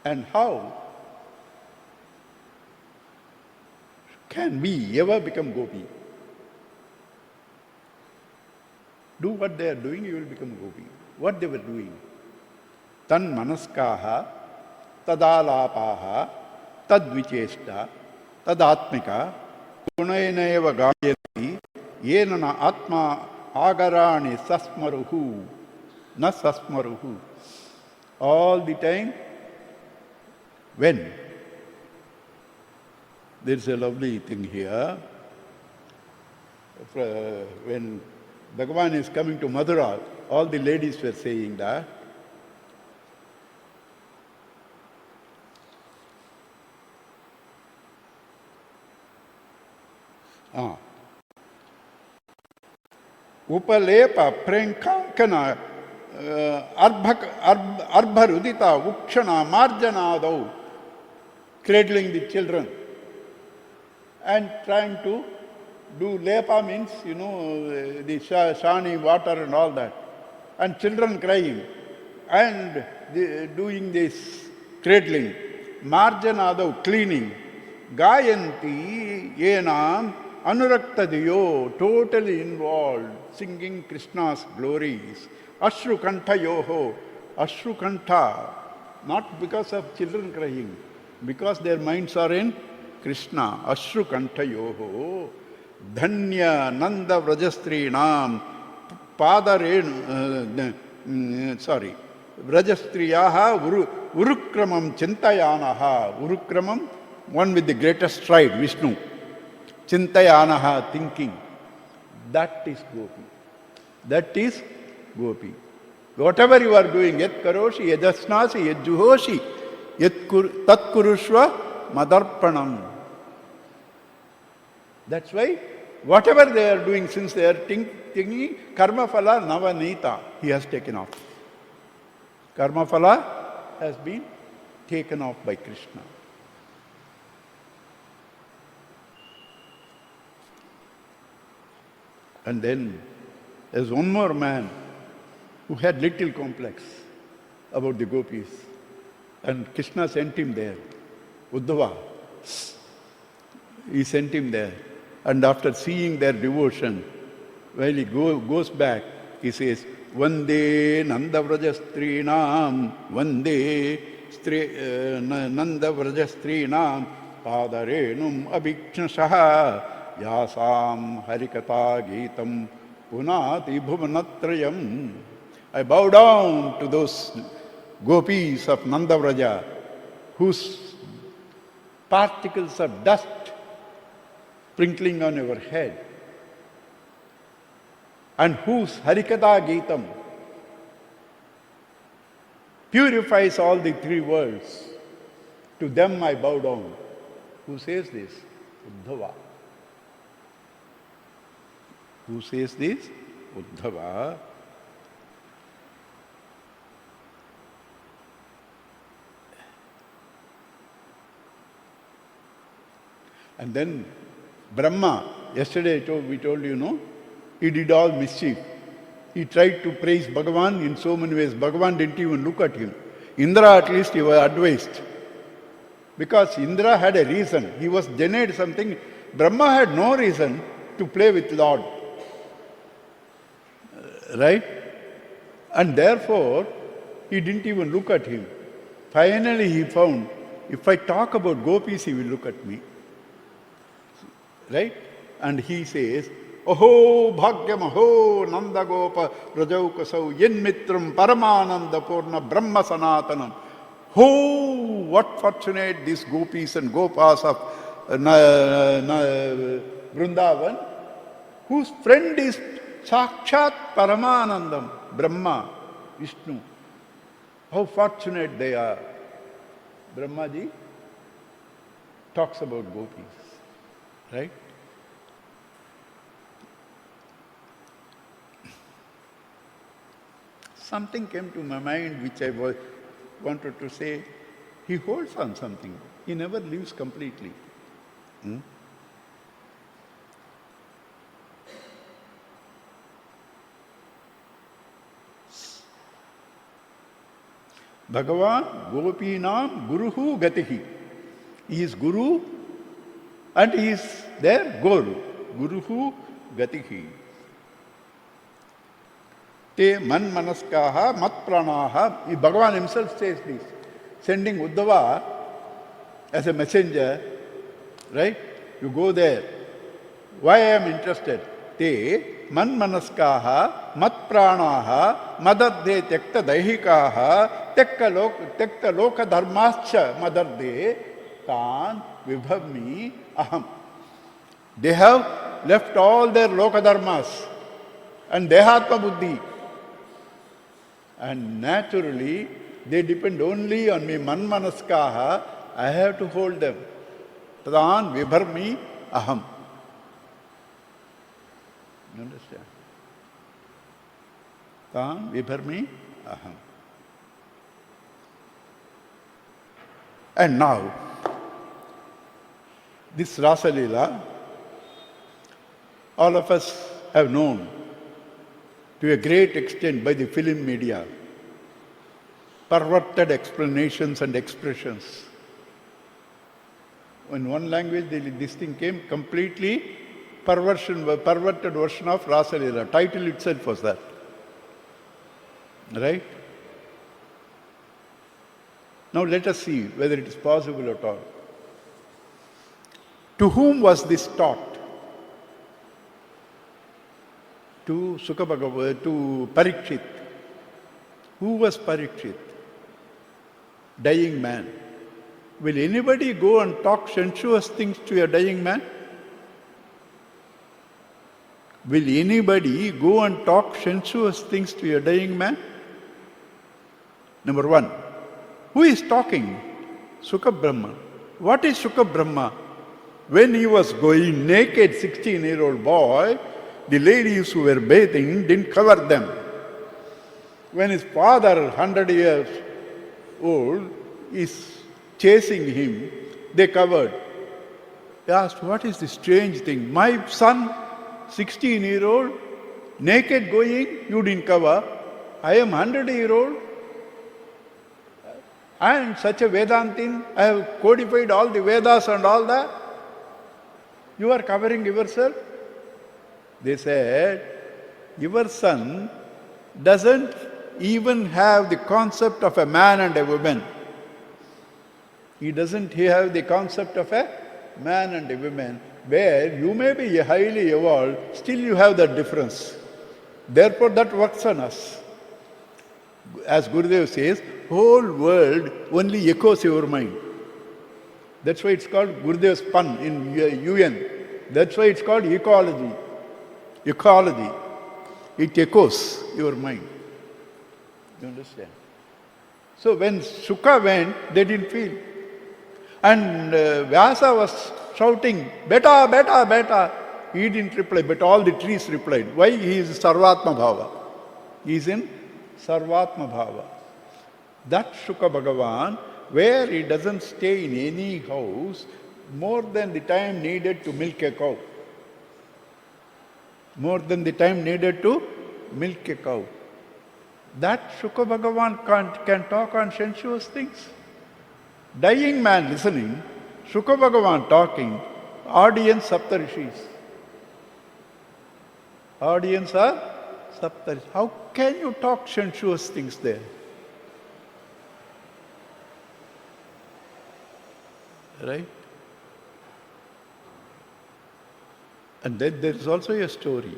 And how can we ever become gopi? Do what they are doing, you will become gopi. What they were doing? Tan manaskaha, tadalapaha, tadvicheshta, tadatmika, gunayeneva gayati, yenana atma agarani sasmaruhu, na sasmaruhu. All the time, when? There is a lovely thing here. When Bhagavan is coming to Mathura, all the ladies were saying that. Upalepa prankankana arbharudita ukshana marjanadau, cradling the children and trying to do lepa means, the shani water and all that. And children crying and doing this cradling. Marjanadau, cleaning. Gayanti yenam anurakta totally involved, singing Krishna's glories. Ashru kantha yoho, ashru kantha, not because of children crying, because their minds are in Krishna. Ashru kantha yoho. Dhanya Nanda Vrajastrinam Padarenu Vrajastriyaha Urukramam Chintayanaha. Urukramam, one with the greatest stride, Vishnu. Chintayanaha, thinking. That is gopi. That is gopi. Whatever you are doing, yat karoshi, yajasnasi, yat juhoshi, tat kurushva madarpanam. That's why whatever they are doing, since they are thinking, karma phala navanita, he has taken off. Karma phala has been taken off by Krishna. And then there's one more man who had little complex about the gopis. And Krishna sent him there, Uddhava. He sent him there. And after seeing their devotion, while he goes back, he says, Vande Nanda Vrajastrinam, Vande Nanda Vrajastrinam, Padarenum Abhikshnasaha, Yasam Harikata Geetam, Punati Bhuvanatrayam. I bow down to those gopis of Nanda Vraja, whose particles of dust sprinkling on your head, and whose Harikata Geetam purifies all the three worlds. To them I bow down. Who says this? Uddhava. Who says this? Uddhava. And then Brahma, yesterday we told you, he did all mischief. He tried to praise Bhagavan in so many ways. Bhagavan didn't even look at him. Indra at least he was advised. Because Indra had a reason. He was denied something. Brahma had no reason to play with Lord. Right? And therefore, he didn't even look at him. Finally he found, if I talk about gopis, he will look at me. Right? And he says, Oho Bhagyam Aho Nanda Gopa Rajaukasau Yen Mitram Paramananda Purna Brahma Sanatanam. Oh, what fortunate these gopis and gopas of Vrindavan, whose friend is Sakshat Paramanandam, Brahma, Vishnu. How fortunate they are. Brahmaji talks about gopis, right? Something came to my mind which I wanted to say. He holds on something. He never leaves completely. Bhagavan Gopinam Guruhu Gatihi. He is Guru and he is their goal. Guruhu Gatihi. Te man manaskaha mat pranaha. Bhagavan himself says this, sending Uddhava as a messenger, right? You go there. Why I am interested? Te man manaskaha mat pranaha madadde tekta daihikaha tekta loka dharmascha madadde tan vibhavmi aham. They have left all their loka dharmas and dehatma buddhi. And naturally, they depend only on me. Man manaskaha, I have to hold them. Tadan vibharmi aham. You understand? Tadan vibharmi aham. And now, this Rasa Leela, all of us have known to a great extent by the film media, perverted explanations and expressions. In one language, this thing came completely perverted version of Rasa Leela. Title itself was that. Right? Now let us see whether it is possible at all. To whom was this taught? To to Parikshit. Who was Parikshit? Dying man. Will anybody go and talk sensuous things to a dying man? Will anybody go and talk sensuous things to a dying man? Number one. Who is talking? Sukha Brahma. What is Sukha Brahma? When he was going naked, 16-year-old boy, the ladies who were bathing didn't cover them. When his father, 100 years old, is chasing him, they covered. He asked, what is this strange thing? My son, 16-year-old, naked going, you didn't cover. I am 100-year-old. I am such a Vedantin. I have codified all the Vedas and all that. You are covering yourself. They said, your son doesn't even have the concept of a man and a woman. He doesn't have the concept of a man and a woman, where you may be highly evolved, still you have that difference. Therefore that works on us. As Gurudev says, whole world only echoes your mind. That's why it's called Gurudev's pun in UN. That's why it's called ecology. Ecology. It echoes your mind. You understand? So when Sukha went, they didn't feel. And Vyasa was shouting, beta, beta, beta. He didn't reply, but all the trees replied. Why? He is Sarvatma Bhava. He is in Sarvatma Bhava. That Sukha Bhagavan, where he doesn't stay in any house more than the time needed to milk a cow. More than the time needed to milk a cow. That Sukha Bhagavan can talk on sensuous things. Dying man listening, Sukha Bhagavan talking, audience Saptarishis. Audience are Saptarishis. How can you talk sensuous things there? Right? And then there is also a story.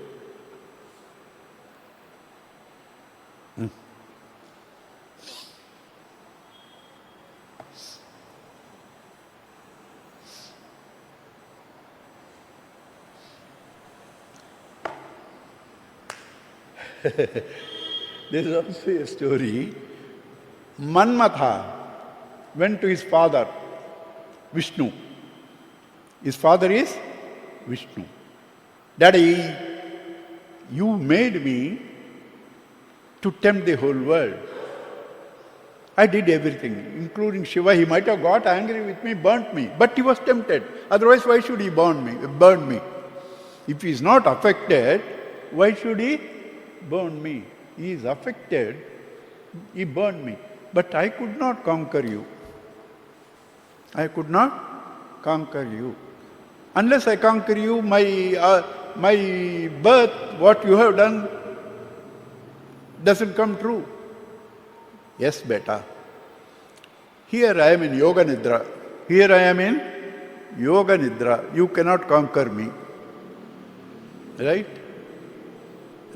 There is also a story. Manmatha went to his father, Vishnu. His father is Vishnu. Daddy, you made me to tempt the whole world. I did everything, including Shiva. He might have got angry with me, burnt me, but he was tempted. Otherwise, why should he burn me? If he is not affected, why should he burn me? He is affected, he burned me. But I could not conquer you. I could not conquer you. Unless I conquer you, my birth, what you have done, doesn't come true. Yes, beta. Here I am in Yoga Nidra. Here I am in Yoga Nidra. You cannot conquer me. Right?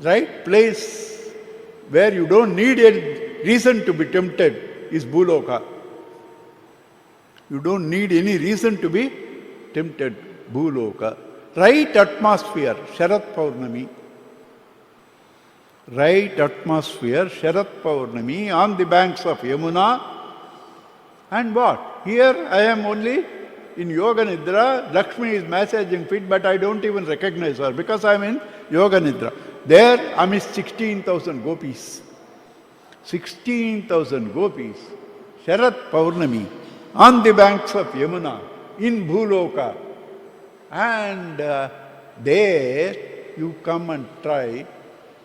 Right place where you don't need a reason to be tempted is Bhuloka. You don't need any reason to be tempted. Bhuloka. Right atmosphere, Sharat Paurnami. Right atmosphere, Sharat Paurnami, on the banks of Yamuna. And what? Here I am only in Yoga Nidra. Lakshmi is massaging feet, but I don't even recognize her because I am in Yoga Nidra. There amidst 16,000 gopis. 16,000 gopis. Sharat Paurnami, on the banks of Yamuna, in Bhuloka. And there you come and try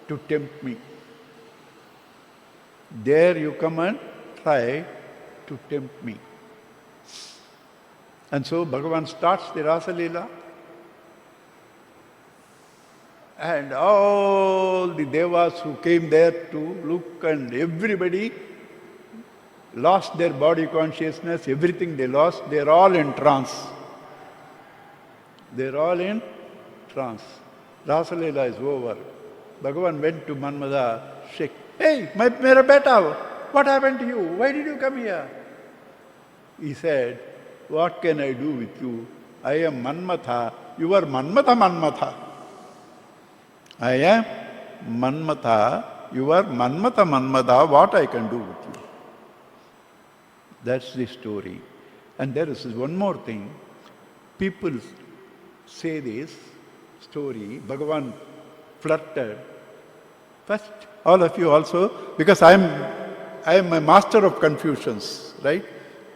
to tempt me. There you come and try to tempt me. And so Bhagavan starts the Rasa Leela. And all the devas who came there to look, and everybody lost their body consciousness, everything they lost, they're all in trance. They're all in trance. Rasa Leela is over. Bhagavan went to Manmada, shake. Hey, mera beta, what happened to you? Why did you come here? He said, what can I do with you? I am Manmatha. You are Manmatha. I am Manmatha. You are Manmatha. What I can do with you? That's the story. And there is one more thing. People say this story. Bhagavan flirted. First, all of you also, because I am a master of confusions, right?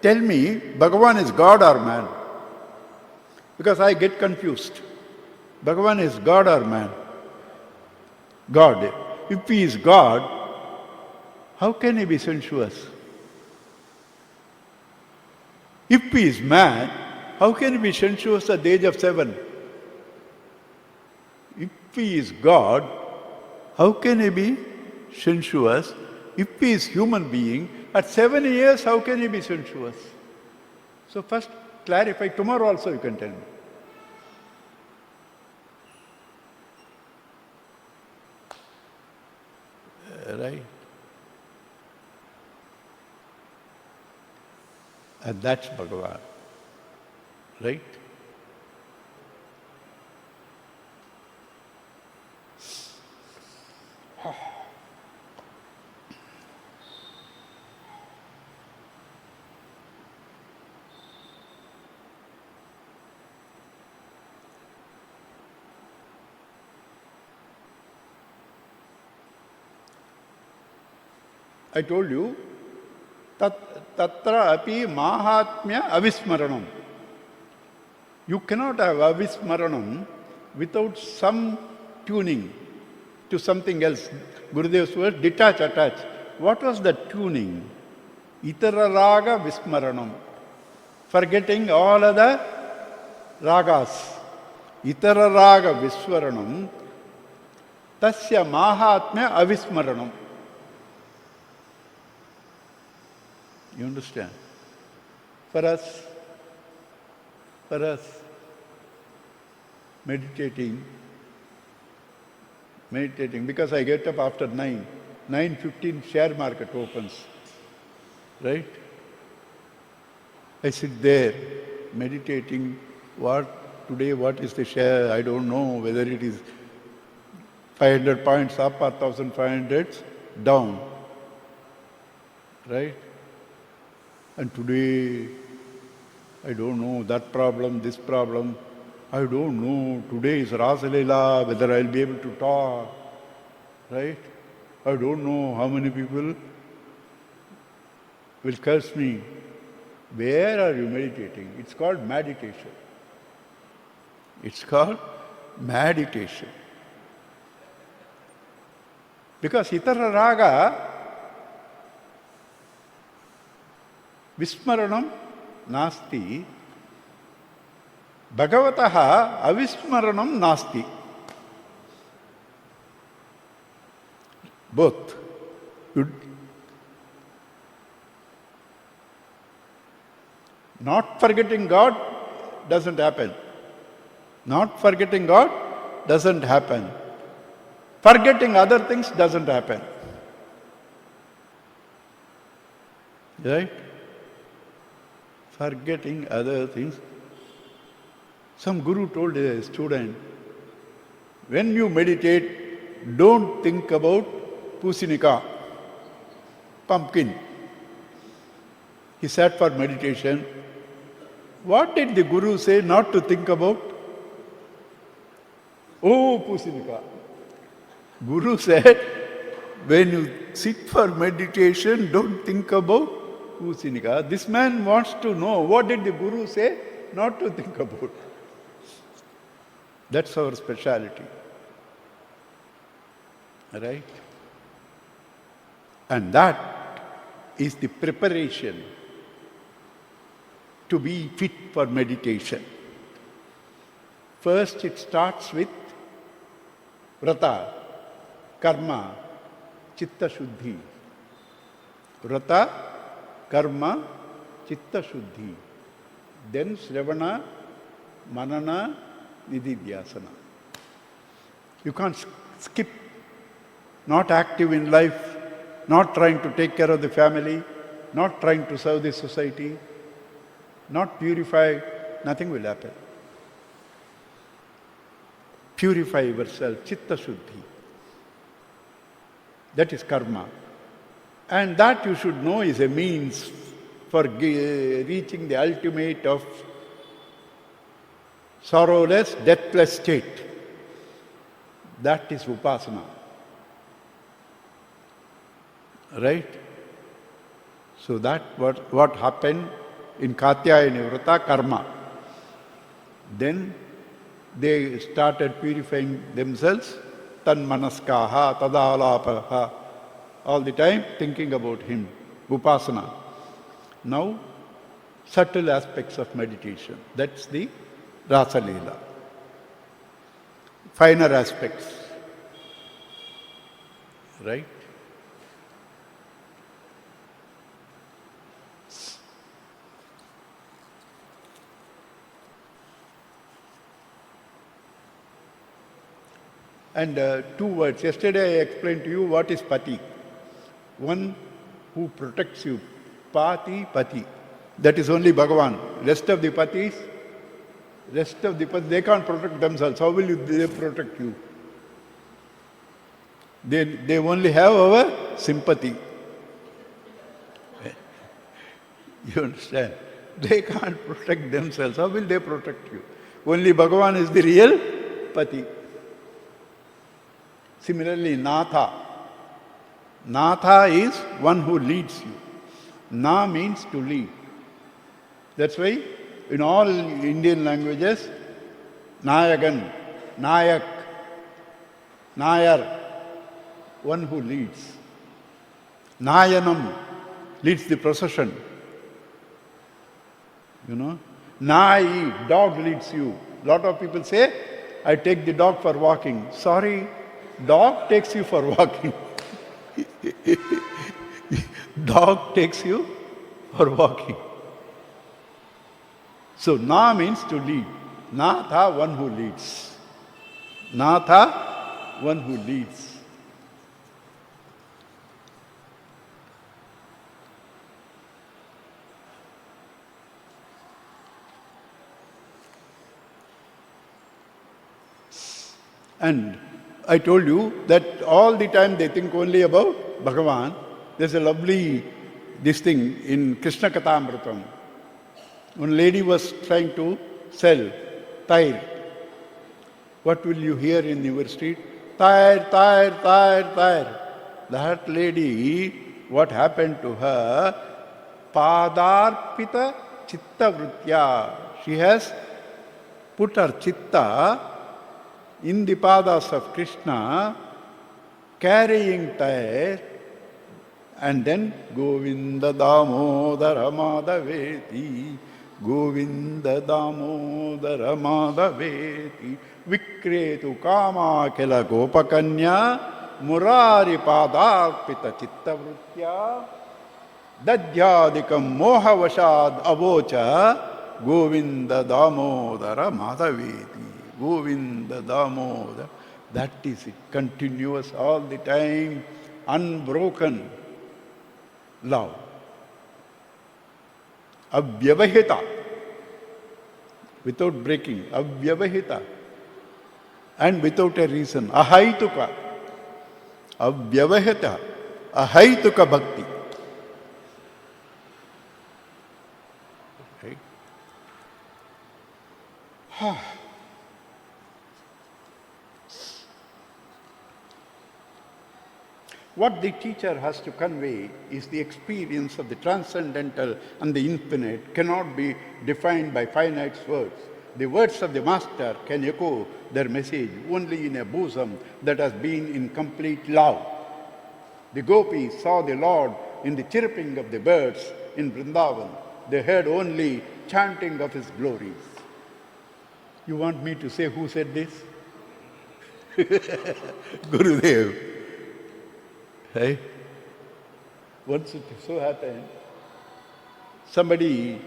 Tell me, Bhagavan is God or man? Because I get confused. Bhagavan is God or man? God. If he is God, how can he be sensuous? If he is man, how can he be sensuous at the age of 7? If he is God, how can he be sensuous? If he is human being, at 7 years, how can he be sensuous? So first clarify. Tomorrow also you can tell me. Right? And that's Bhagavan. Right? I told you, tatra api mahatmya avismaranam. You cannot have avismaranam without some tuning to something else. Gurudev's word, detach, attach. What was the tuning? Itara raga vismaranam. Forgetting all other ragas. Itara raga vismaranam. Tasya mahatmya avismaranam. You understand? For us, meditating, because I get up after 9:15 share market opens, right? I sit there meditating, what is the share, I don't know whether it is 500 points up or 1500 down. Right? And today, I don't know that problem, this problem. I don't know. Today is Rasalila, whether I'll be able to talk. Right? I don't know how many people will curse me. Where are you meditating? It's called meditation. It's called meditation. Because itara raga vismaranam nasti, Bhagavataha avismaranam nasti. Both. Not forgetting God doesn't happen. Not forgetting God doesn't happen. Forgetting other things doesn't happen. Right? Forgetting other things. Some guru told a student, when you meditate, don't think about pusinika, pumpkin. He sat for meditation. What did the guru say not to think about? Oh, pusinika. Guru said, when you sit for meditation, don't think about pusinika. This man wants to know, what did the guru say not to think about? That's our speciality. Right? And that is the preparation to be fit for meditation. First, it starts with vrata, karma, chitta shuddhi. Vrata, karma, chitta shuddhi. Then shravana, manana, nididhyasana. You can't skip. Not active in life, not trying to take care of the family, not trying to serve the society, not purify, nothing will happen. Purify yourself, chitta shuddhi. That is karma. And that you should know is a means for reaching the ultimate of sorrowless, deathless state. That is upasana. Right? So that what happened in Katyayani Vrata, karma. Then they started purifying themselves, tanmanaskaha, tadalapaha, all the time thinking about him, upasana. Now, subtle aspects of meditation. That's the Rasa Leela. Finer aspects. Right? And 2 words. Yesterday I explained to you what is pati. One who protects you. Pati, pati. That is only Bhagavan. Rest of the patis, they can't protect themselves. How will they protect you? They only have our sympathy. You understand? They can't protect themselves. How will they protect you? Only Bhagavan is the real pati. Similarly, Natha. Natha is one who leads you. Na means to lead. That's why in all Indian languages, Nayagan, Nayak, Nayar, one who leads. Nayanam leads the procession. You know? Nai, dog leads you. Lot of people say, I take the dog for walking. Sorry, dog takes you for walking. Dog takes you for walking. So, na means to lead. Natha, one who leads. Natha, one who leads. And I told you that all the time they think only about Bhagavan. There's a lovely this thing in Krishna Kathamritam. One lady was trying to sell tire. What will you hear in your street? Tire, tire, tire, tire. That lady, what happened to her? Padarpita chitta vritya. She has put her chitta in the padas of Krishna, carrying tire, and then Govinda Damodara Madhaveti, Govinda Damodara Madhaveti, Vikretu Kama Kela Gopakanya, Murari Padarpita Chitta Vritya, Dadyadikam Mohavashad Avocha, Govinda Damodara Madhaveti, Govinda Damodara. That is it, continuous all the time, unbroken love. Avyavahita, without breaking, avyavahita, and without a reason, ahaituka, avyavahita, ahaituka bhakti. Right? What the teacher has to convey is the experience of the transcendental and the infinite cannot be defined by finite words. The words of the master can echo their message only in a bosom that has been in complete love. The gopis saw the Lord in the chirping of the birds in Vrindavan. They heard only chanting of his glories. You want me to say who said this? Gurudev. Right? Once it so happened, somebody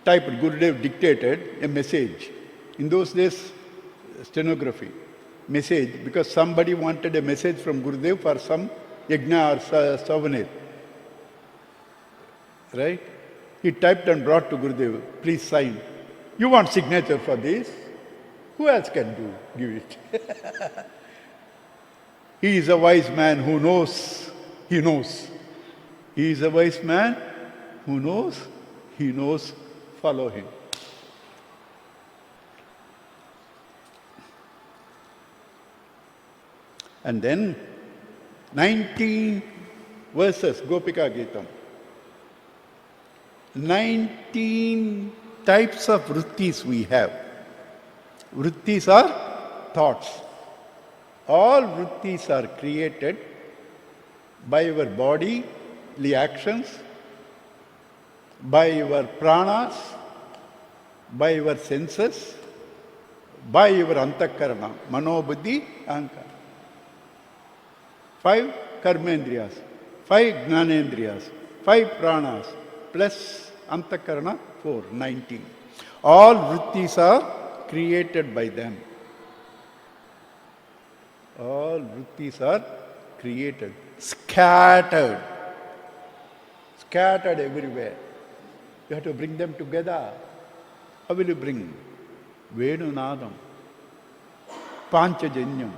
typed, Gurudev dictated a message. In those days, stenography, message, because somebody wanted a message from Gurudev for some yajna or souvenir. Right? He typed and brought to Gurudev, please sign. You want signature for this? Who else can give it? He is a wise man who knows, he knows. He is a wise man who knows, he knows, follow him. And then 19 verses, Gopika Gitam. 19 types of vrittis we have. Vrittis are thoughts. All vrittis are created by your bodily actions, by your pranas, by your senses, by your antakarana, mano, buddhi, ahankara. 5 karmendriyas, 5 gnanendriyas, 5 pranas, plus antakarana, 4, 19. All vrittis are created by them. All vrittis are created, scattered everywhere. You have to bring them together. How will you bring? Venunadam, Panchajanyam.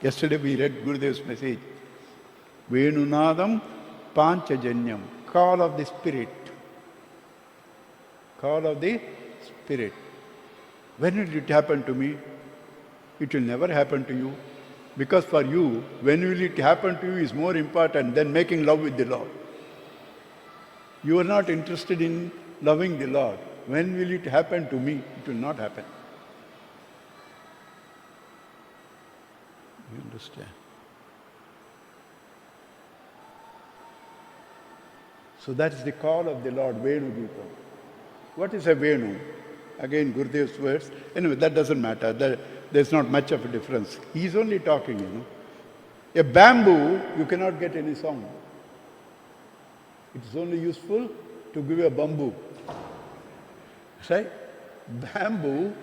Yesterday we read Gurudev's message. Venunadam, Panchajanyam, call of the Spirit. Call of the Spirit. When will it happen to me? It will never happen to you. Because for you, when will it happen to you is more important than making love with the Lord. You are not interested in loving the Lord. When will it happen to me? It will not happen. You understand? So that is the call of the Lord, Venu Gita. What is a Venu? Again, Gurudev's words. Anyway, that doesn't matter. There's not much of a difference. He's only talking, A bamboo, you cannot get any sound. It is only useful to give a bamboo. Right? Bamboo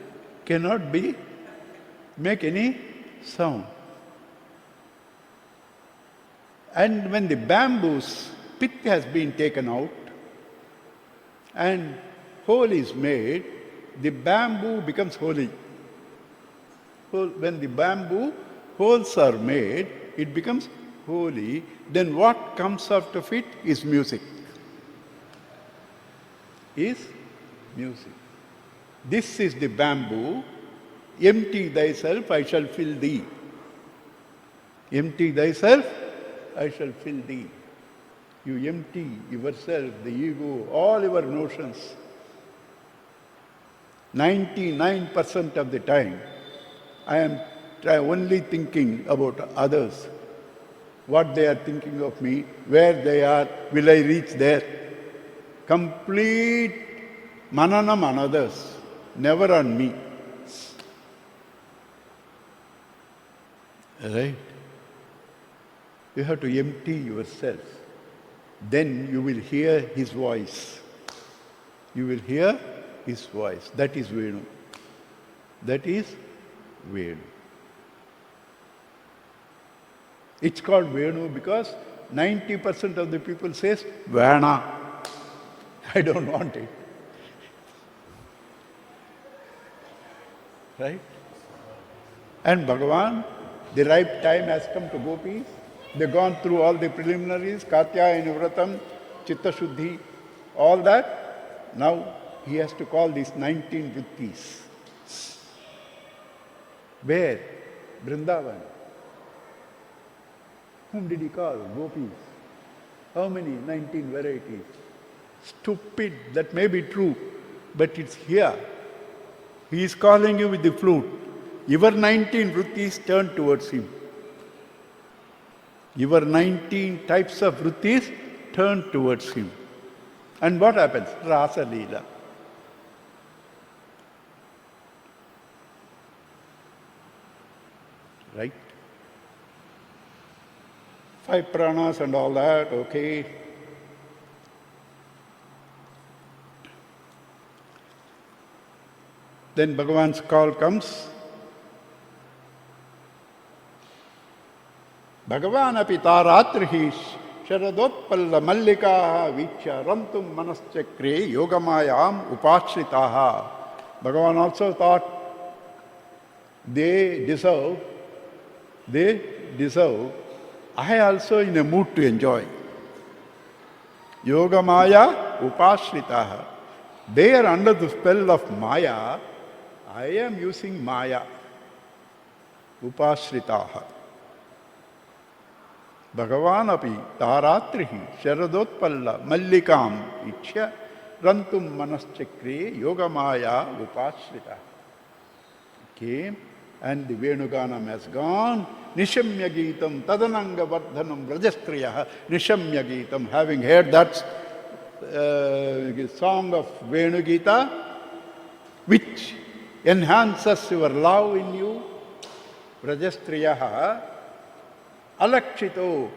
cannot make any sound. And when the bamboo's pith has been taken out and hole is made, the bamboo becomes holy. So when the bamboo holes are made, it becomes holy, then what comes out of it is music. Is music. This is the bamboo. Empty thyself, I shall fill thee. Empty thyself, I shall fill thee. You empty yourself, the ego, all your notions. 99% of the time, I am only thinking about others, what they are thinking of me, where they are, will I reach there? Complete mananam on others, never on me. Right? You have to empty yourself. Then you will hear his voice. You will hear his voice. That is Vishnu. That is Vishnu. It's called Vishnu because 90% of the people says, Vana. I don't want it. Right? And Bhagavan, the right time has come to gopis. They've gone through all the preliminaries, Katyayani Vratam, Chitta Shuddhi, all that. Now he has to call these 19 vrittis. Where? Vrindavan. Whom did he call? Gopis. How many? 19 varieties. Stupid, that may be true, but it's here. He is calling you with the flute. Your 19 vrittis turn towards him. Your 19 types of vrittis turn towards him. And what happens? Rasa Leela. Right? 5 pranas and all that, okay. Then Bhagavan's call comes. Bhagavan api taratrihi sharadotpalla mallikaha vichya rantum manaschakre yogamayam upashritaha. Bhagavan also thought they deserve. I also in a mood to enjoy. Yogamaya upashritaha. They are under the spell of Maya. I am using Maya. Upashritaha. Bhagavan api taratrihi sharadotpalla mallikam ichya rantum manaschakre yogamaya upashritaha. Came and the Venuganam has gone. Nishamya Geetam Tadananga Vardhanam Rajastriyah. Nishamya Geetam. Having heard that song of Venu Gita, which enhances your love in you, Rajastriyah, Alakshito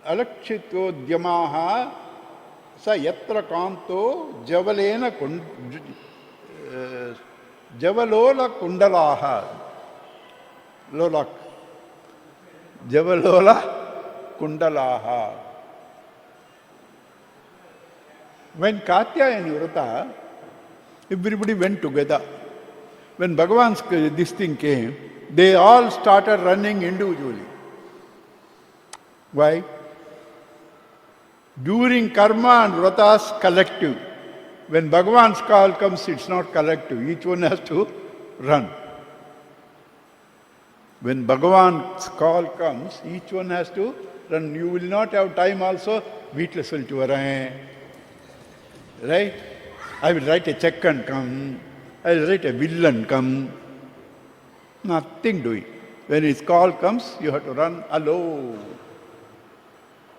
Dhyamaha Sa Yatra Kanto Javalena Javalola Kundalaha. Lolak. Javalola Kundalaha. When Katyayani Vrata, everybody went together. When Bhagavan's this thing came, they all started running individually. Why? During karma and vratas, collective. When Bhagavan's call comes, it's not collective. Each one has to run. When Bhagavan's call comes, each one has to run. You will not have time also. Veetla to varain. Right? I will write a check and come. I will write a bill and come. Nothing doing. When his call comes, you have to run alone.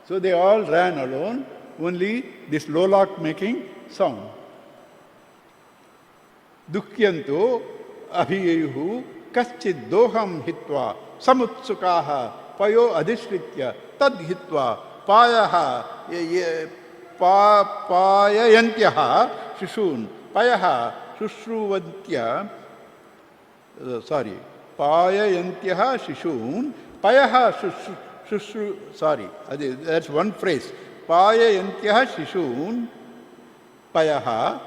So they all ran alone, only this lolak making sound. Dukyanto abhiyayuhu kaschid doham hitva samutsukaha payo adhishritya tad hitva payaha payayantyaha shishun payaha shushruvatya payayantyaha shishun payaha that's one phrase. Payayantyaha shishun payaha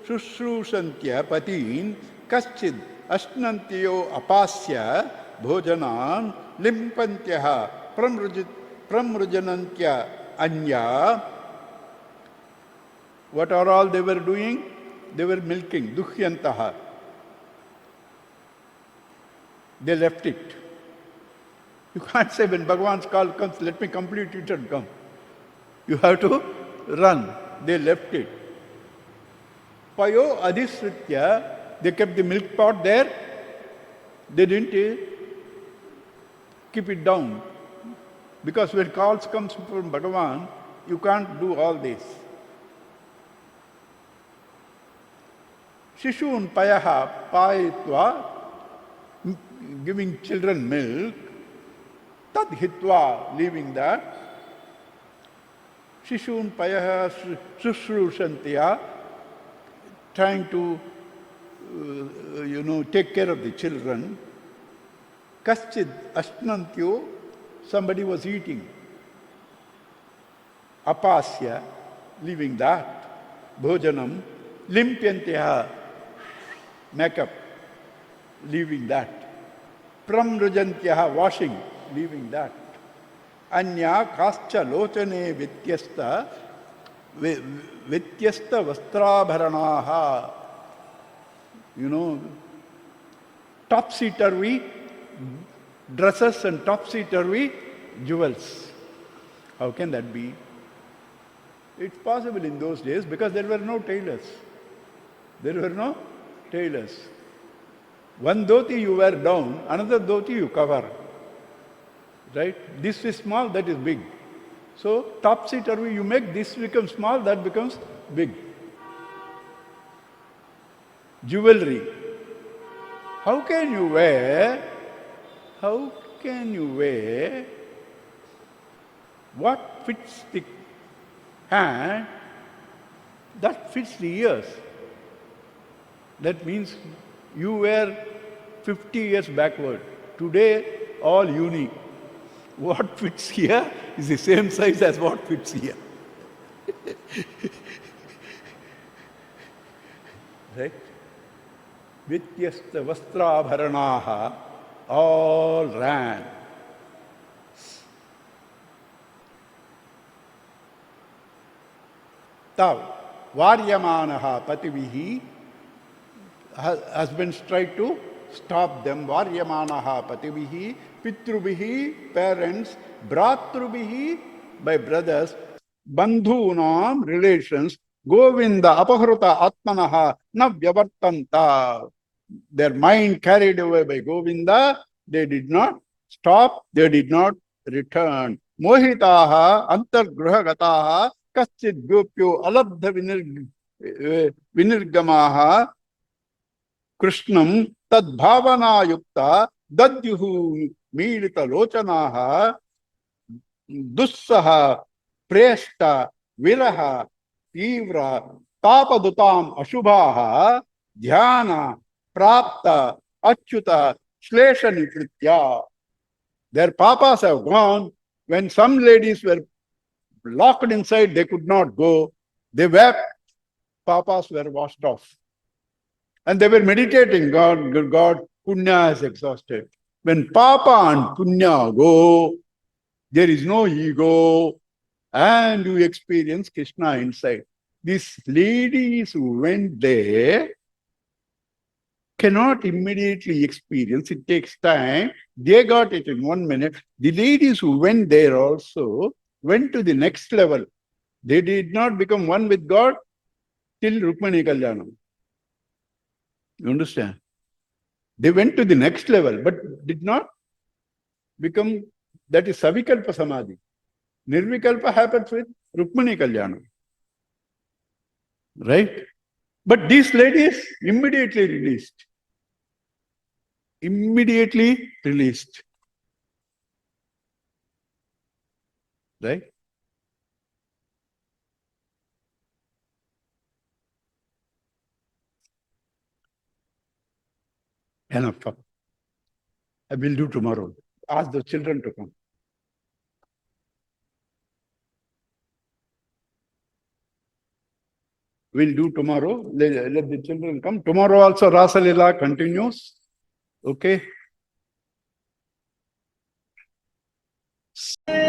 shushrusantya patin kaschid ashnantiyo apasya bhojanan limpantyaha pramrujanantya anya. What are all they were doing? They were milking, duhyantaha. They left it. You can't say when Bhagavan's call comes, let me complete it and come. You have to run. They left it. Payo adhisritya, they kept the milk pot there. They didn't keep it down. Because when calls comes from Bhagavan, you can't do all this. Shishun payaha payitva, giving children milk, tad hitva, leaving that. Shishun payaha sushrushantiya, trying to, take care of the children. Kaschid ashnantyo, somebody was eating. Apasya, leaving that. Bhojanam, limpyantya, makeup, leaving that. Pramrujantya, washing, leaving that. Anya kascha lochane vityasta vastrabharanaha. Topsy-turvy dresses and topsy-turvy jewels. How can that be? It's possible in those days because there were no tailors. There were no tailors. One dhoti you wear down, another dhoti you cover. Right? This is small, that is big. So topsy-turvy, you make this become small, that becomes big. Jewelry. How can you wear what fits the hand, that fits the ears? That means you were 50 years backward. Today, all uni. What fits here is the same size as what fits here. Right? Vityasta vastrabharanaha, all ran. Tav, varyamanaha pativihi, husbands tried to stop them. Varyamanaha pativihi, pitrubihi, parents, bratrubihi, by brothers, bandhunam, relations, govinda apahruta atmanaha na vyavartanta. Their mind carried away by Govinda, they did not stop, they did not return. Mohitaha antargrahagataha kaschid gopyo alabdha vinirgamaha krishnam tad bhavana yukta dadyuhu milita lochanaha dussaha presta viraha tivra tapadutam ashubhaha dhyana prapta achyuta shlesha nitritya. Their papas have gone. When some ladies were locked inside, they could not go. They wept. Papas were washed off. And they were meditating, God, Punya is exhausted. When Papa and Punya go, there is no ego, and you experience Krishna inside. These ladies who went there cannot immediately experience. It takes time. They got it in 1 minute. The ladies who went there also went to the next level. They did not become one with God till Rukmani Kalyanam. You understand? They went to the next level, but did not become, that is Savikalpa Samadhi. Nirvikalpa happens with Rukmani Kalyanam. Right? But these ladies immediately released. Immediately released. Right? Enough. I will do tomorrow. Ask the children to come. We'll do tomorrow. Let the children come. Tomorrow also Rasa Lila continues. Okay. Krishna